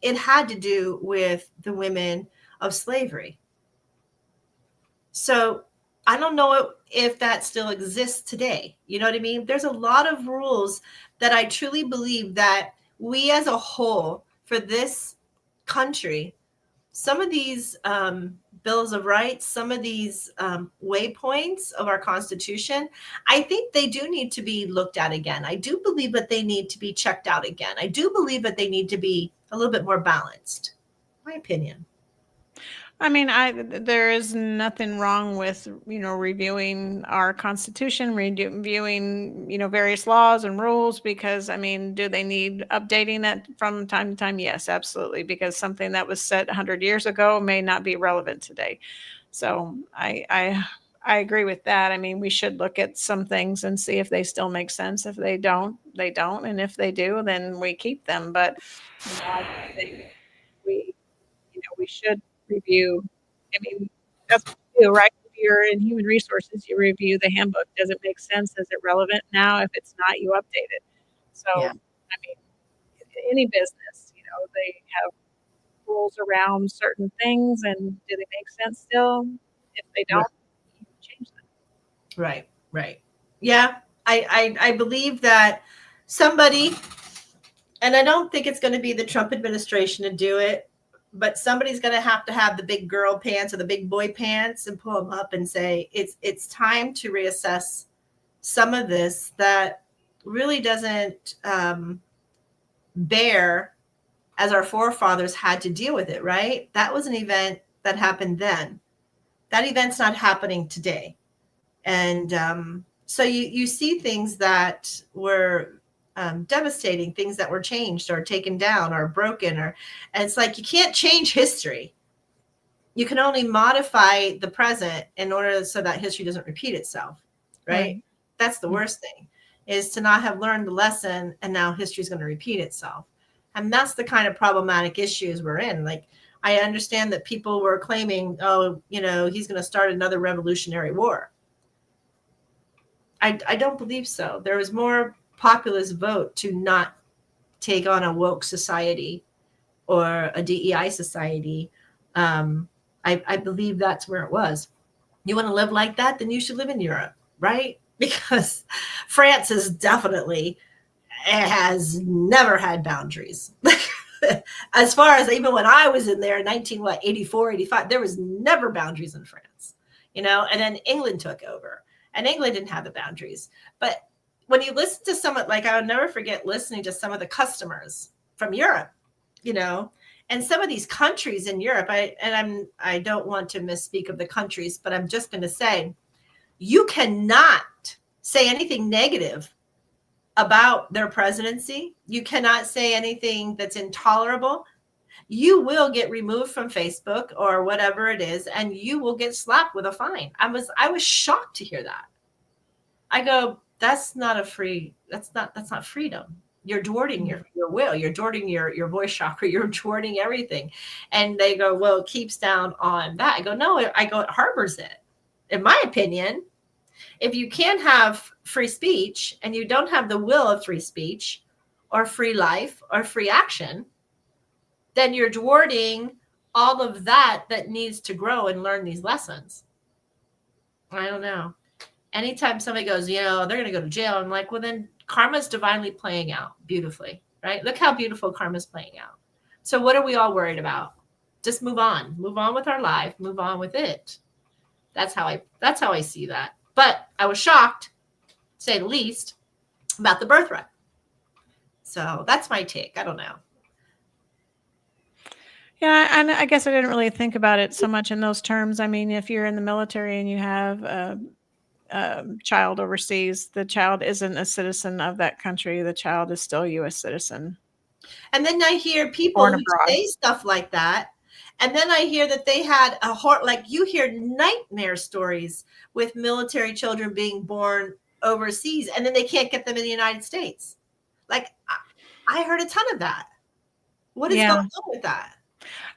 it had to do with the women of slavery. So I don't know if that still exists today. You know what I mean? There's a lot of rules that I truly believe that we as a whole for this country. Some of these bills of rights, some of these waypoints of our Constitution, I think they do need to be looked at again. I do believe that they need to be checked out again. I do believe that they need to be a little bit more balanced. My opinion. I mean, there is nothing wrong with, reviewing our Constitution, reviewing, various laws and rules, because, I mean, do they need updating it from time to time? Yes, absolutely, because something that was said 100 years ago may not be relevant today. So I agree with that. I mean, we should look at some things and see if they still make sense. If they don't, they don't. And if they do, then we keep them. But I think we we should review. I mean, that's what you do, right? If you're in human resources, you review the handbook. Does it make sense? Is it relevant now? If it's not, you update it. So, Yeah. I mean, any business, they have rules around certain things, and do they make sense still? If they don't, you change them. Right, right. Yeah, I believe that somebody, and I don't think it's going to be the Trump administration to do it, but somebody's going to have the big girl pants or the big boy pants and pull them up and say it's time to reassess some of this that really doesn't bear as our forefathers had to deal with it, right? That was an event that happened then. That event's not happening today. And so you see things that were devastating, things that were changed or taken down or broken, and it's like you can't change history. You can only modify the present in order so that history doesn't repeat itself, right? That's the worst thing, is to not have learned the lesson and now history is going to repeat itself. And that's the kind of problematic issues we're in. Like, I understand that people were claiming, oh, he's going to start another revolutionary war. I don't believe so. There was more populist vote to not take on a woke society or a DEI society. I believe that's where it was. You want to live like that, then you should live in Europe, right? Because France is definitely has never had boundaries. As far as even when I was in there in 84, 85, there was never boundaries in France, and then England took over. And England didn't have the boundaries. But when you listen to someone, like, I'll never forget listening to some of the customers from Europe, and some of these countries in Europe, I don't want to misspeak of the countries, but I'm just going to say, you cannot say anything negative about their presidency. You cannot say anything that's intolerable. You will get removed from Facebook or whatever it is, and you will get slapped with a fine. I was shocked to hear that. I go, that's not freedom. You're thwarting your will. You're thwarting your voice chakra. You're thwarting everything. And they go, well, it keeps down on that. I go, no, it harbors it. In my opinion, if you can't have free speech and you don't have the will of free speech or free life or free action, then you're thwarting all of that needs to grow and learn these lessons. I don't know. Anytime somebody goes, they're going to go to jail, I'm like, well, then karma's divinely playing out beautifully, right? Look how beautiful karma's playing out. So what are we all worried about? Just move on with our life, move on with it. That's how I see that. But I was shocked, to say the least, about the birthright. So that's my take. I don't know. Yeah, and I guess I didn't really think about it so much in those terms. I mean, if you're in the military and you have a child overseas, the child isn't a citizen of that country. The child is still a U.S. citizen. And then I hear people who say stuff like that. And then I hear that they had you hear nightmare stories with military children being born overseas, and then they can't get them in the United States. Like, I heard a ton of that. What is going on with that?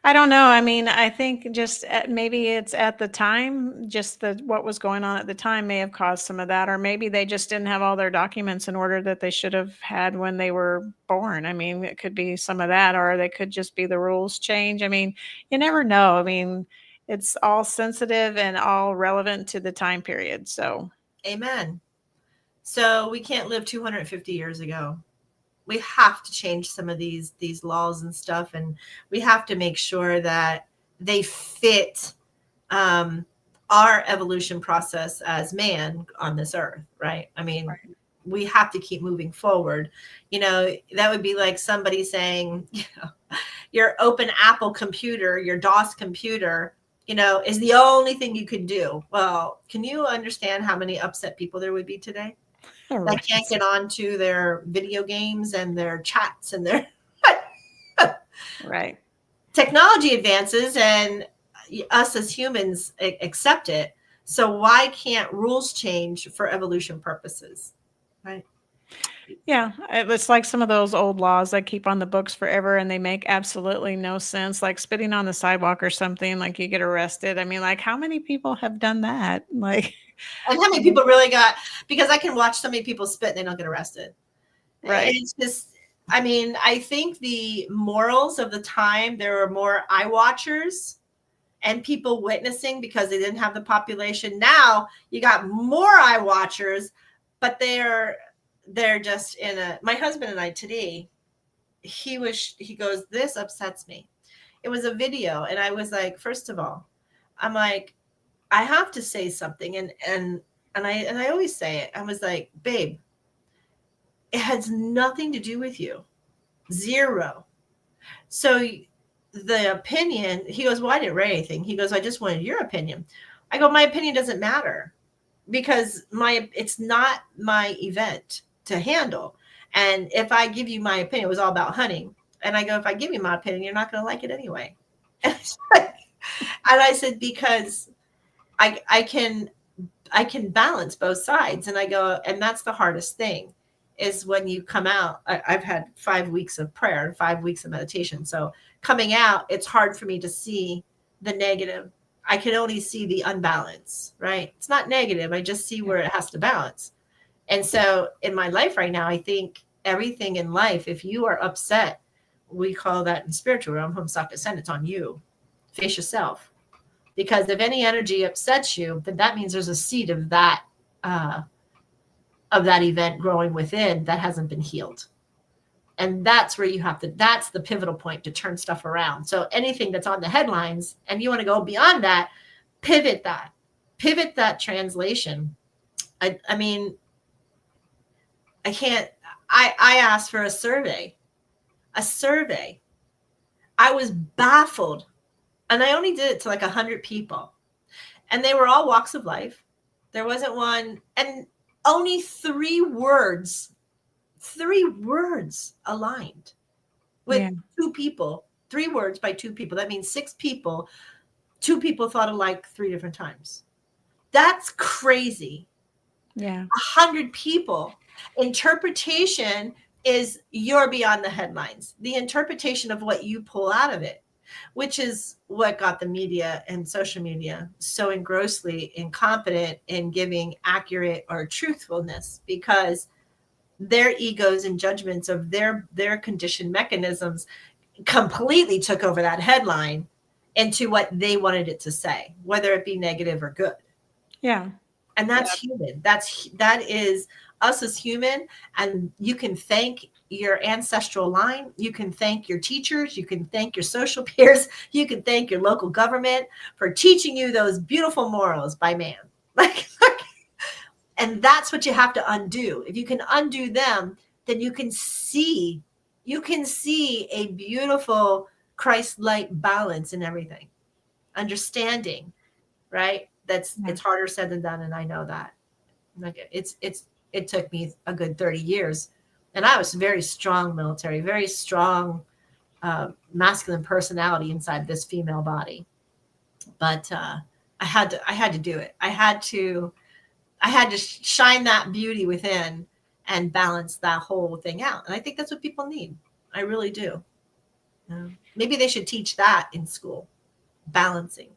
I don't know. I mean, I think just maybe it's at the time, just what was going on at the time may have caused some of that, or maybe they just didn't have all their documents in order that they should have had when they were born. I mean, it could be some of that, or they could just be the rules change. I mean, you never know. I mean, it's all sensitive and all relevant to the time period. So, amen. So we can't live 250 years ago. we have to change some of these laws and stuff, and we have to make sure that they fit our evolution process as man on this earth, right? I mean, Right. we have to keep moving forward. That would be like somebody saying, your open Apple computer, your DOS computer, is the only thing you could do. Well, can you understand how many upset people there would be today? That can't get on to their video games and their chats and their Right. technology advances, and us as humans accept it. So why can't rules change for evolution purposes? Right. Yeah, it's like some of those old laws that keep on the books forever and they make absolutely no sense, like spitting on the sidewalk or something, like you get arrested. I mean, like how many people have done that? Like, And how many people really got, because I can watch so many people spit and they don't get arrested. right. It's just, I mean, I think the morals of the time, there were more eye watchers and people witnessing because they didn't have the population. Now you got more eye watchers, but they're just my husband and I today, he goes, this upsets me. It was a video. And I was like, first of all, I'm like, I have to say something. And I always say it. I was like, babe, it has nothing to do with you. Zero. So the opinion, he goes, well, I didn't write anything. He goes, I just wanted your opinion. I go, my opinion doesn't matter because it's not my event to handle. And if I give you my opinion, it was all about hunting. And I go, if I give you my opinion, you're not going to like it anyway. And I said, because I can balance both sides. And I go, and that's the hardest thing is when you come out. I've had 5 weeks of prayer and 5 weeks of meditation. So coming out, it's hard for me to see the negative. I can only see the unbalance, right? It's not negative. I just see where it has to balance. And so in my life right now, I think everything in life, if you are upset, we call that in spiritual realm, homestuck descent, it's on you. Face yourself. Because if any energy upsets you, then that means there's a seed of that event growing within that hasn't been healed. And that's where that's the pivotal point to turn stuff around. So anything that's on the headlines and you want to go beyond that, pivot that translation. I mean, I can't, I asked for a survey. I was baffled. And I only did it to like 100 people. And they were all walks of life. There wasn't one, and only 3 words aligned with 2 people, 3 words by 2 people. That means 6 people, 2 people thought alike 3 different times. That's crazy. Yeah. 100 people. Interpretation is you're beyond the headlines. The interpretation of what you pull out of it, which is what got the media and social media so engrossly incompetent in giving accurate or truthfulness, because their egos and judgments of their conditioned mechanisms completely took over that headline into what they wanted it to say, whether it be negative or good. Yeah. And that's human. That is us as human. And you can thank your ancestral line. You can thank your teachers. You can thank your social peers. You can thank your local government for teaching you those beautiful morals by man. And that's what you have to undo. If you can undo them, then you can see a beautiful Christ-like balance in everything. Understanding, right? It's harder said than done, and I know that. It took me a good 30 years, and I was very strong military, very strong masculine personality inside this female body. But I had to do it. I had to shine that beauty within and balance that whole thing out. And I think that's what people need. I really do. Maybe they should teach that in school, balancing.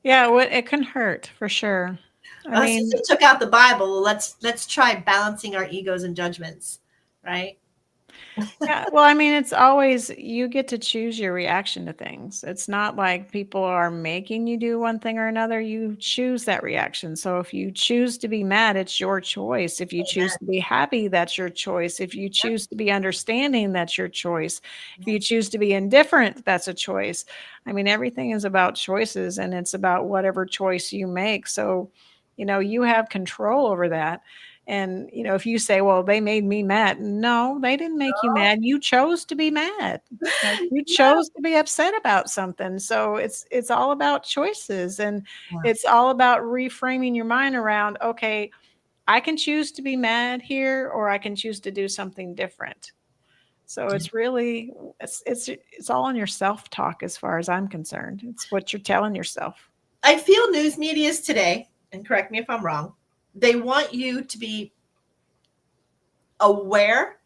Yeah, it can hurt for sure. I mean, since they took out the Bible, let's try balancing our egos and judgments, right? Yeah, well, I mean, it's always you get to choose your reaction to things. It's not like people are making you do one thing or another. You choose that reaction. So if you choose to be mad, it's your choice. If you choose to be happy, that's your choice. If you choose to be understanding, that's your choice. If you choose to be indifferent, that's a choice. I mean, everything is about choices and it's about whatever choice you make. So, you have control over that. And, if you say, well, they made me mad. No, they didn't make you mad. You chose to be mad. Like you Yeah. chose to be upset about something. So it's all about choices and Yeah. it's all about reframing your mind around, okay, I can choose to be mad here or I can choose to do something different. So it's really it's all in your self-talk as far as I'm concerned. It's what you're telling yourself. I feel news medias today, and correct me if I'm wrong, they want you to be aware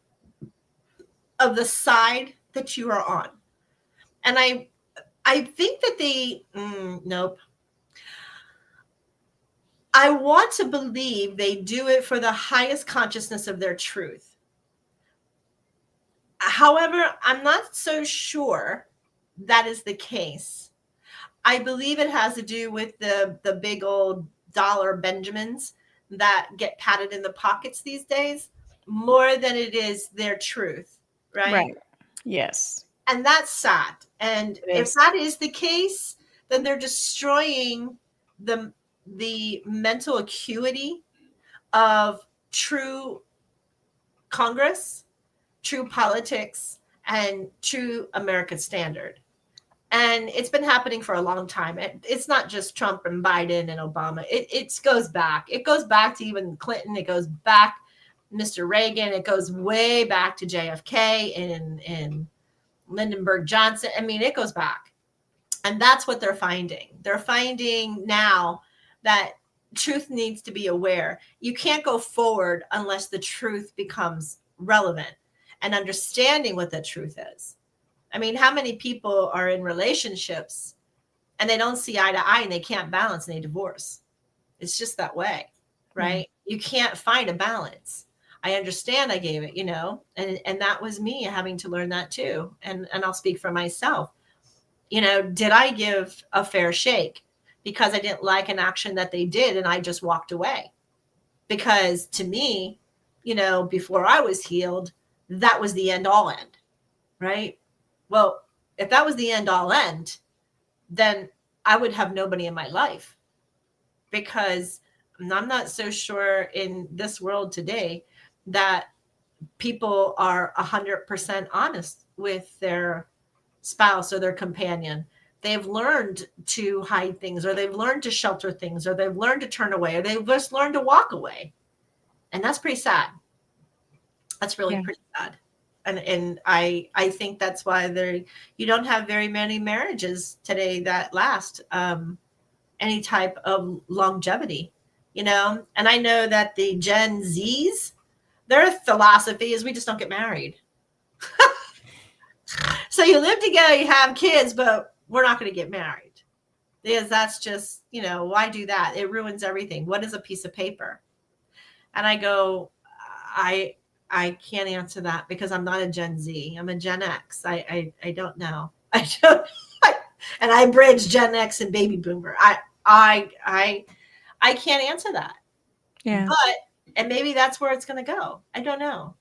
of the side that you are on. And I think that nope. I want to believe they do it for the highest consciousness of their truth. However, I'm not so sure that is the case. I believe it has to do with the big old dollar Benjamins that get patted in the pockets these days more than it is their truth, right? Right. Yes. And that's sad. And It if is. that is the case, then they're destroying the mental acuity of true Congress, true politics, and true American standard. And it's been happening for a long time. It's not just Trump and Biden and Obama. It goes back. It goes back to even Clinton. It goes back Mr. Reagan. It goes way back to JFK and Lyndon Johnson. I mean, it goes back. And that's what they're finding. They're finding now that truth needs to be aware. You can't go forward unless the truth becomes relevant and understanding what the truth is. I mean, how many people are in relationships and they don't see eye to eye and they can't balance and they divorce? It's just that way, right? You can't find a balance. I understand I gave it, and that was me having to learn that too. And I'll speak for myself. Did I give a fair shake because I didn't like an action that they did and I just walked away? Because to me, before I was healed, that was the end all end, right? Well, if that was the end all end, then I would have nobody in my life because I'm not so sure in this world today that people are 100% honest with their spouse or their companion. They've learned to hide things, or they've learned to shelter things, or they've learned to turn away, or they've just learned to walk away. And that's pretty sad. That's really pretty sad. And I think that's why you don't have very many marriages today that last any type of longevity, And I know that the Gen Zs, their philosophy is we just don't get married. So you live together, you have kids, but we're not going to get married because that's just, why do that? It ruins everything. What is a piece of paper? And I go, I can't answer that because I'm not a Gen Z. I'm a Gen X. I don't know. I don't. And I bridge Gen X and baby boomer. I can't answer that. Yeah. And maybe that's where it's going to go. I don't know.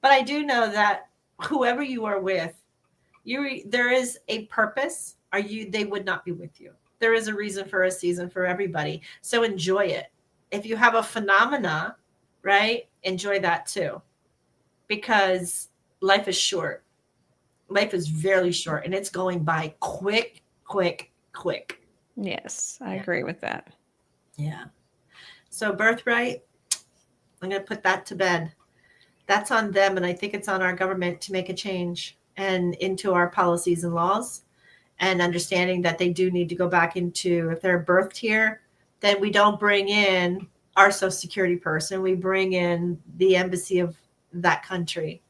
But I do know that whoever you are with, there is a purpose. They would not be with you. There is a reason for a season for everybody. So enjoy it. If you have a phenomena, right, enjoy that too. Because life is short. Life is very short and it's going by quick. Yes, I agree with that. Yeah. So birthright, I'm going to put that to bed. That's on them. And I think it's on our government to make a change and into our policies and laws and understanding that they do need to go back into, if they're birthed here, then we don't bring in our Social Security person. We bring in the embassy of that country.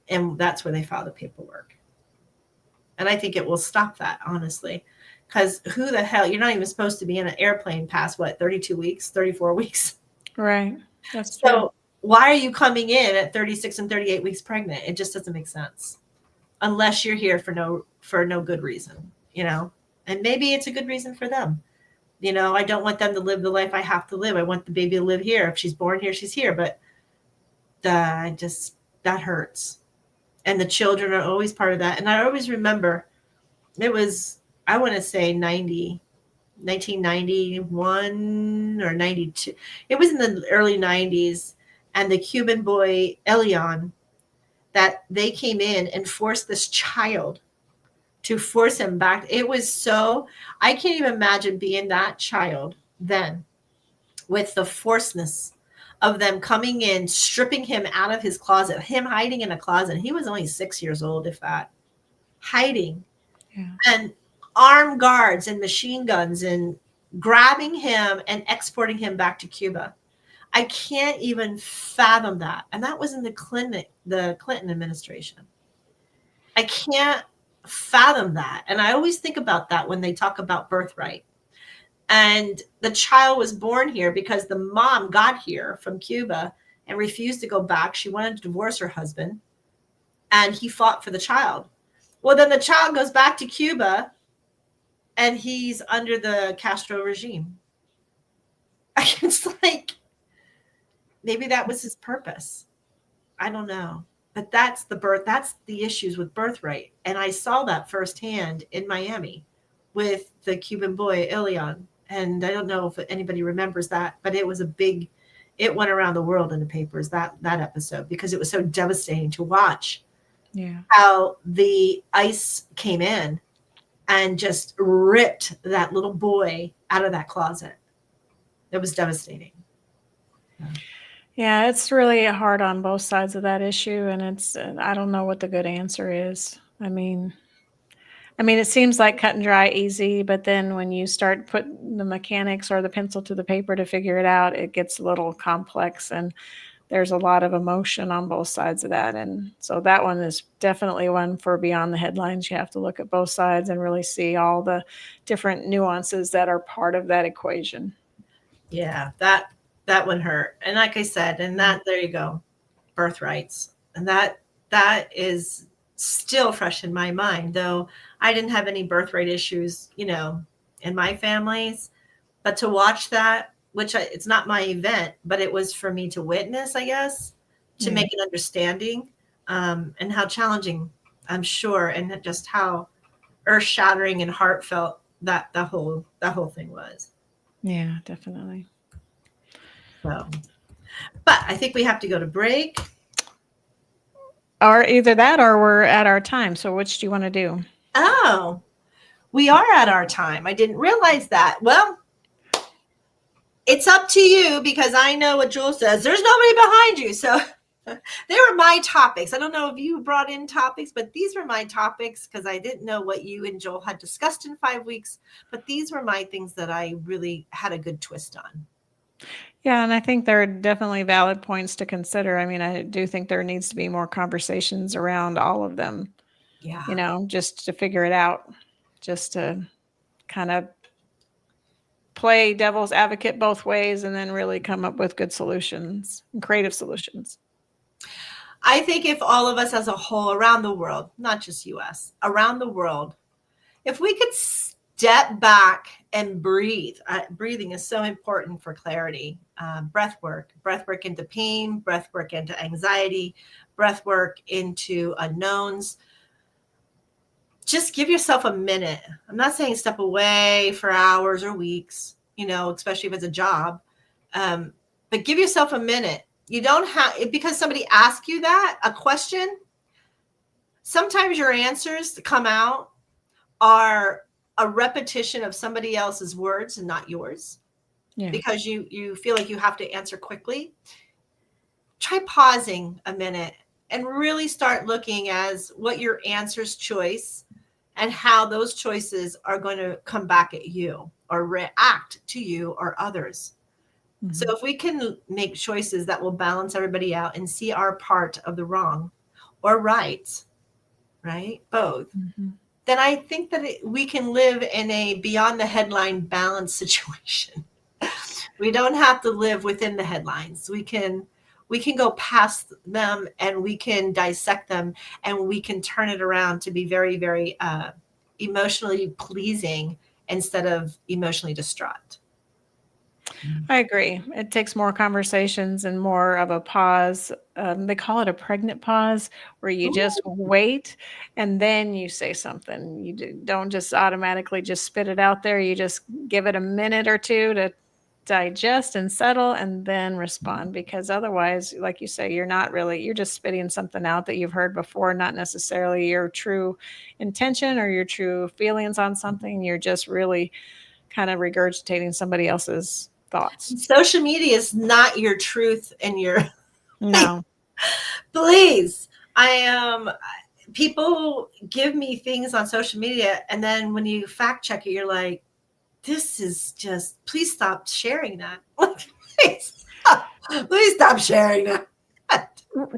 And that's where they file the paperwork. And I think it will stop that, honestly. Because who the hell, you're not even supposed to be in an airplane past 32 weeks, 34 weeks. Right. That's So true. why are you coming in at 36 and 38 weeks pregnant? It just doesn't make sense unless you're here for no good reason, and maybe it's a good reason for them. I don't want them to live the life I have to live. I want the baby to live here. If she's born here, she's here. But that hurts. And the children are always part of that. And I always remember it was, I want to say 1991 or 92. It was in the early 90s. And the Cuban boy, Elian, that they came in and forced this child to force him back. It was so, I can't even imagine being that child then with the forceness of them coming in, stripping him out of his closet, him hiding in a closet. He was only 6 years old, if that, hiding. Yeah. And armed guards and machine guns and grabbing him and exporting him back to Cuba. I can't even fathom that. And that was in the Clinton administration. I can't fathom that. And I always think about that when they talk about birthright. And the child was born here because the mom got here from Cuba and refused to go back. She wanted to divorce her husband, and he fought for the child. Well, then the child goes back to Cuba and he's under the Castro regime. It's like, maybe that was his purpose. I don't know. But that's the issues with birthright. And I saw that firsthand in Miami with the Cuban boy, Ilian. And I don't know if anybody remembers that, but it went around the world in the papers, that episode, because it was so devastating to watch. Yeah. How the ICE came in and just ripped that little boy out of that closet. It was devastating. Yeah, it's really hard on both sides of that issue, and I don't know what the good answer is. I mean, it seems like cut and dry, easy, but then when you start putting the mechanics or the pencil to the paper to figure it out, it gets a little complex, and there's a lot of emotion on both sides of that. And so that one is definitely one for beyond the headlines. You have to look at both sides and really see all the different nuances that are part of that equation. Yeah, that one hurt. And like I said, and there you go, birthrights. And that is still fresh in my mind, though I didn't have any birthright issues, in my families. But to watch that, it's not my event, but it was for me to witness, I guess, to make an understanding, and how challenging, I'm sure, and just how earth-shattering and heartfelt that whole thing was. Yeah, definitely. So, but I think we have to go to break. Or either that or we're at our time. So which do you want to do? Oh, we are at our time. I didn't realize that. Well, it's up to you, because I know what Joel says. There's nobody behind you. So they were my topics. I don't know if you brought in topics, but these were my topics because I didn't know what you and Joel had discussed in 5 weeks. But these were my things that I really had a good twist on. Yeah, and I think there are definitely valid points to consider. I mean, I do think there needs to be more conversations around all of them. Yeah. Just to figure it out, just to kind of play devil's advocate both ways and then really come up with good solutions and creative solutions. I think if all of us as a whole around the world, not just US, around the world, if we could step back and breathe. Breathing is so important for clarity. Breath work into pain, breath work into anxiety, breath work into unknowns. Just give yourself a minute. I'm not saying step away for hours or weeks, especially if it's a job. But give yourself a minute. You don't have, because somebody asked you a question, sometimes your answers that come out are a repetition of somebody else's words and not yours. Yeah. Because you feel like you have to answer quickly. Try pausing a minute and really start looking as what your answer's choice and how those choices are going to come back at you or react to you or others. Mm-hmm. So if we can make choices that will balance everybody out and see our part of the wrong or right, both, mm-hmm. then I think that we can live in a beyond the headline balance situation. We don't have to live within the headlines. We can We can go past them and we can dissect them and we can turn it around to be very, very emotionally pleasing instead of emotionally distraught. I agree. It takes more conversations and more of a pause. They call it a pregnant pause, where you just wait and then you say something. Don't just automatically just spit it out there. You just give it a minute or two to digest and settle and then respond, because otherwise, like you say, you're just spitting something out that you've heard before, not necessarily your true intention or your true feelings on something. You're just really kind of regurgitating somebody else's thoughts. Social media is not your truth and your No. please. People give me things on social media, and then when you fact check it, you're like, this is just, please stop sharing that. Please stop sharing that.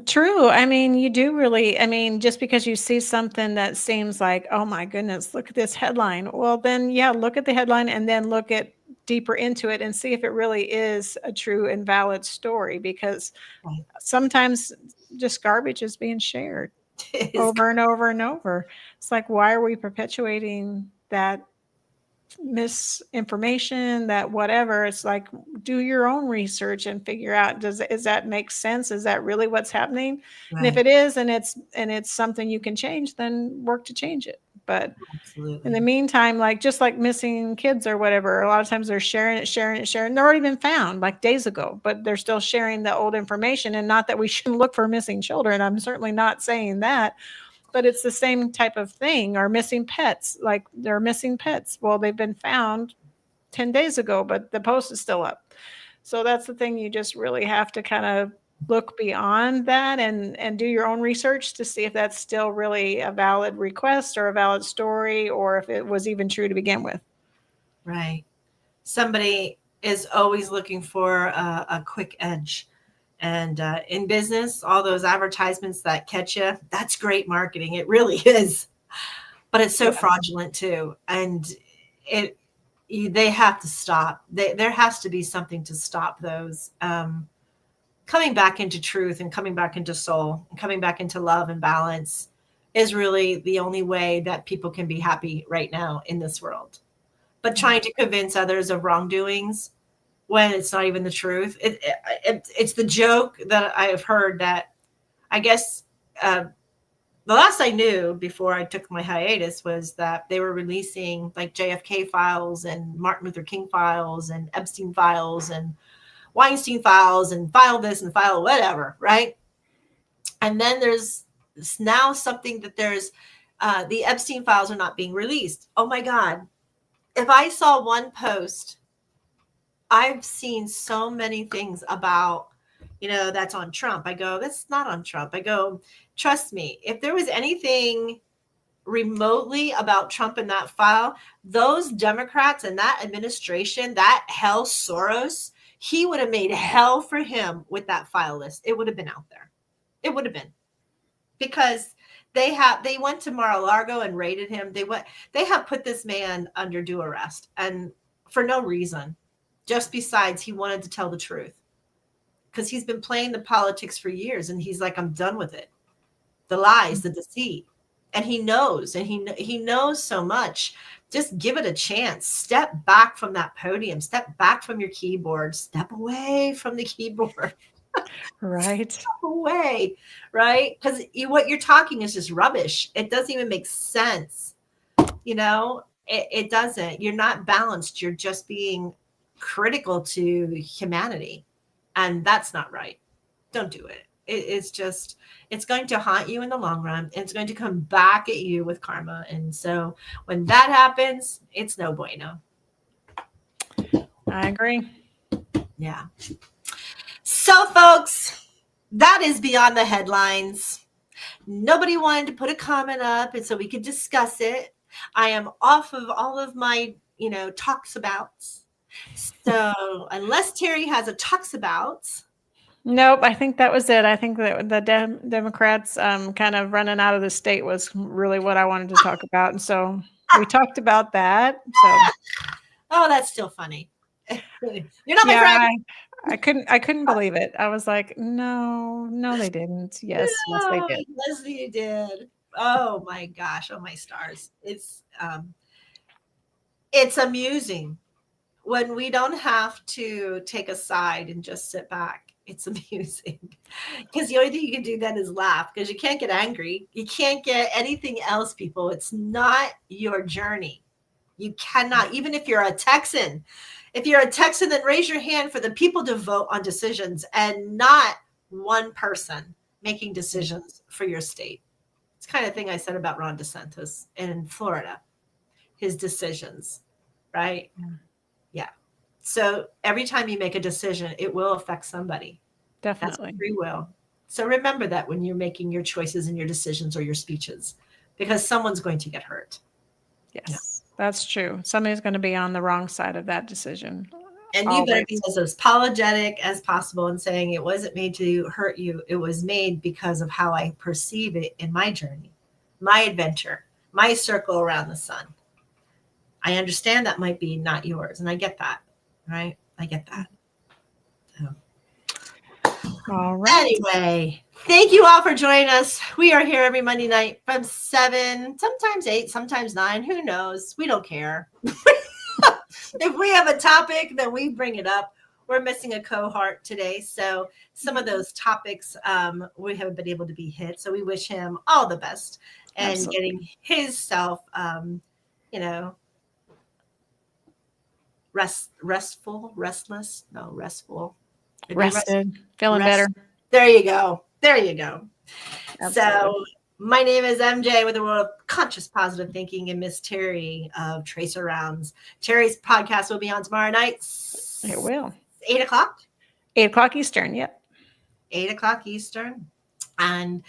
True. I mean, you do really, I mean, just because you see something that seems like, oh my goodness, look at this headline. Well, then, yeah, look at the headline and then look at deeper into it and see if it really is a true and valid story, because Right. sometimes just garbage is being shared It is over and over and over. It's like, why are we perpetuating that misinformation, that whatever? It's like, do your own research and figure out, does that make sense? Is that really what's happening? And if right. it is, and it's something you can change, then work to change it. But in the Absolutely. meantime, like just like missing kids or whatever, a lot of times they're sharing it. They're already been found like days ago, but they're still sharing the old information. And not that we shouldn't look for missing children. I'm certainly not saying that, but it's the same type of thing. Or missing pets, like they're missing pets. Well, they've been found 10 days ago, but the post is still up. So that's the thing. You just really have to kind of look beyond that and do your own research to see if that's still really a valid request or a valid story, or if it was even true to begin with. Right. Somebody is always looking for a quick edge. And in business, all those advertisements that catch you, that's great marketing. It really is. But it's so Yes. fraudulent too. And they have to stop. There has to be something to stop those. Coming back into truth and coming back into soul and coming back into love and balance is really the only way that people can be happy right now in this world. But trying to convince others of wrongdoings when it's not even the truth, it's the joke that I've heard that I guess the last I knew before I took my hiatus was that they were releasing like JFK files and Martin Luther King files and Epstein files and Weinstein files and file this and file whatever, right? And then there's now something that there's the Epstein files are not being released. Oh my God. If I saw one post, I've seen so many things about, that's on Trump. I go, that's not on Trump. I go, trust me, if there was anything remotely about Trump in that file, those Democrats and that administration, that hell Soros, he would have made hell for him with that file list. It would have been out there. It would have been, because they went to Mar-a-Lago and raided him. They have put this man under due arrest, and for no reason, just besides he wanted to tell the truth, because he's been playing the politics for years, and he's like, I'm done with it. The lies, the deceit. And he knows, and he knows so much. Just give it a chance. Step back from that podium. Step back from your keyboard. Step away from the keyboard. Right. Step away, right? Because what you're talking is just rubbish. It doesn't even make sense. It doesn't. You're not balanced. You're just being critical to humanity. And that's not right. Don't do it. It's going to haunt you in the long run. It's going to come back at you with karma. And so when that happens, it's no bueno. I agree. Yeah. So folks, that is Beyond the Headlines. Nobody wanted to put a comment up, and so we could discuss it. I am off of all of my, talks abouts. So unless Terri has a talks about. Nope, I think that was it. I think that the Democrats kind of running out of the state was really what I wanted to talk about. And so we talked about that. So Oh, that's still funny. You're not my friend. I couldn't believe it. I was like, no, they didn't. Yes, they No, did. yes, you did. Oh my gosh. Oh my stars. It's amusing when we don't have to take a side and just sit back. It's amusing because the only thing you can do then is laugh, because you can't get angry. You can't get anything else, people. It's not your journey. You cannot, even if you're a Texan. If you're a Texan, then raise your hand for the people to vote on decisions and not one person making decisions for your state. It's the kind of thing I said about Ron DeSantis in Florida, his decisions, right? Yeah. So every time you make a decision, it will affect somebody. Definitely. That's free will. So remember that when you're making your choices and your decisions or your speeches, because someone's going to get hurt. Yes, that's true. Somebody's going to be on the wrong side of that decision. And you better be as apologetic as possible and saying it wasn't made to hurt you. It was made because of how I perceive it in my journey, my adventure, my circle around the sun. I understand that might be not yours. And I get that, right? I get that. So. All right. Anyway, thank you all for joining us. We are here every Monday night from 7, sometimes 8, sometimes 9. Who knows? We don't care. If we have a topic, then we bring it up. We're missing a cohort today. So some of those topics we haven't been able to be hit. So we wish him all the best and Absolutely. getting his self, restful. Rested, feeling better. There you go. Absolutely. So my name is MJ with the World of Conscious Positive Thinking, and Miss Terri of Tracer Rounds. Terry's podcast will be on tomorrow night. It will. 8 o'clock. 8 o'clock Eastern. Yep. 8 o'clock Eastern. And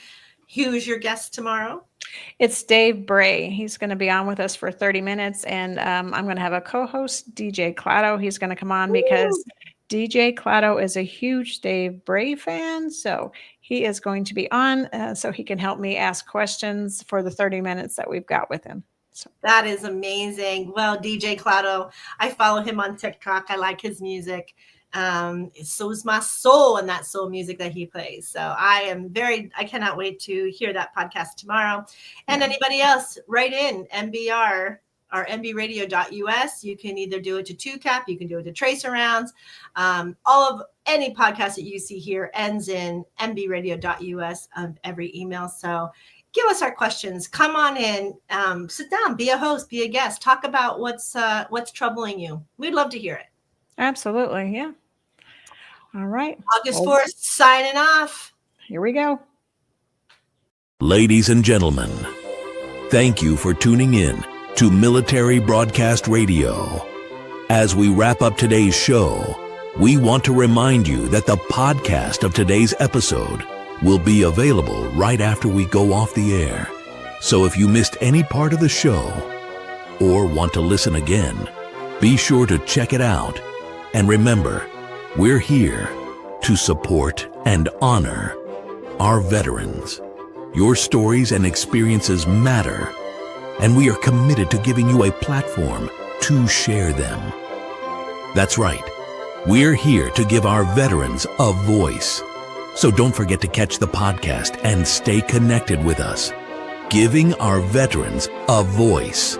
who's your guest tomorrow? It's Dave Bray. He's going to be on with us for 30 minutes. And I'm going to have a co-host, DJ Clado. He's going to come on because DJ Clado is a huge Dave Bray fan. So he is going to be on so he can help me ask questions for the 30 minutes that we've got with him. So. That is amazing. Well, DJ Clado, I follow him on TikTok. I like his music. So is my soul and that soul music that he plays. So I cannot wait to hear that podcast tomorrow. And anybody else, write in MBR or mbradio.us. You can either do it to 2CAP, you can do it to Tracer Rounds. Any podcast that you see here ends in mbradio.us of every email. So give us our questions. Come on in, sit down, be a host, be a guest, talk about what's troubling you. We'd love to hear it. Absolutely. Yeah. All right. August 4th, signing off. Here we go. Ladies and gentlemen, thank you for tuning in to Military Broadcast Radio. As we wrap up today's show, we want to remind you that the podcast of today's episode will be available right after we go off the air. So if you missed any part of the show or want to listen again, be sure to check it out. And remember, we're here to support and honor our veterans. Your stories and experiences matter, and we are committed to giving you a platform to share them. That's right. We're here to give our veterans a voice. So don't forget to catch the podcast and stay connected with us. Giving our veterans a voice.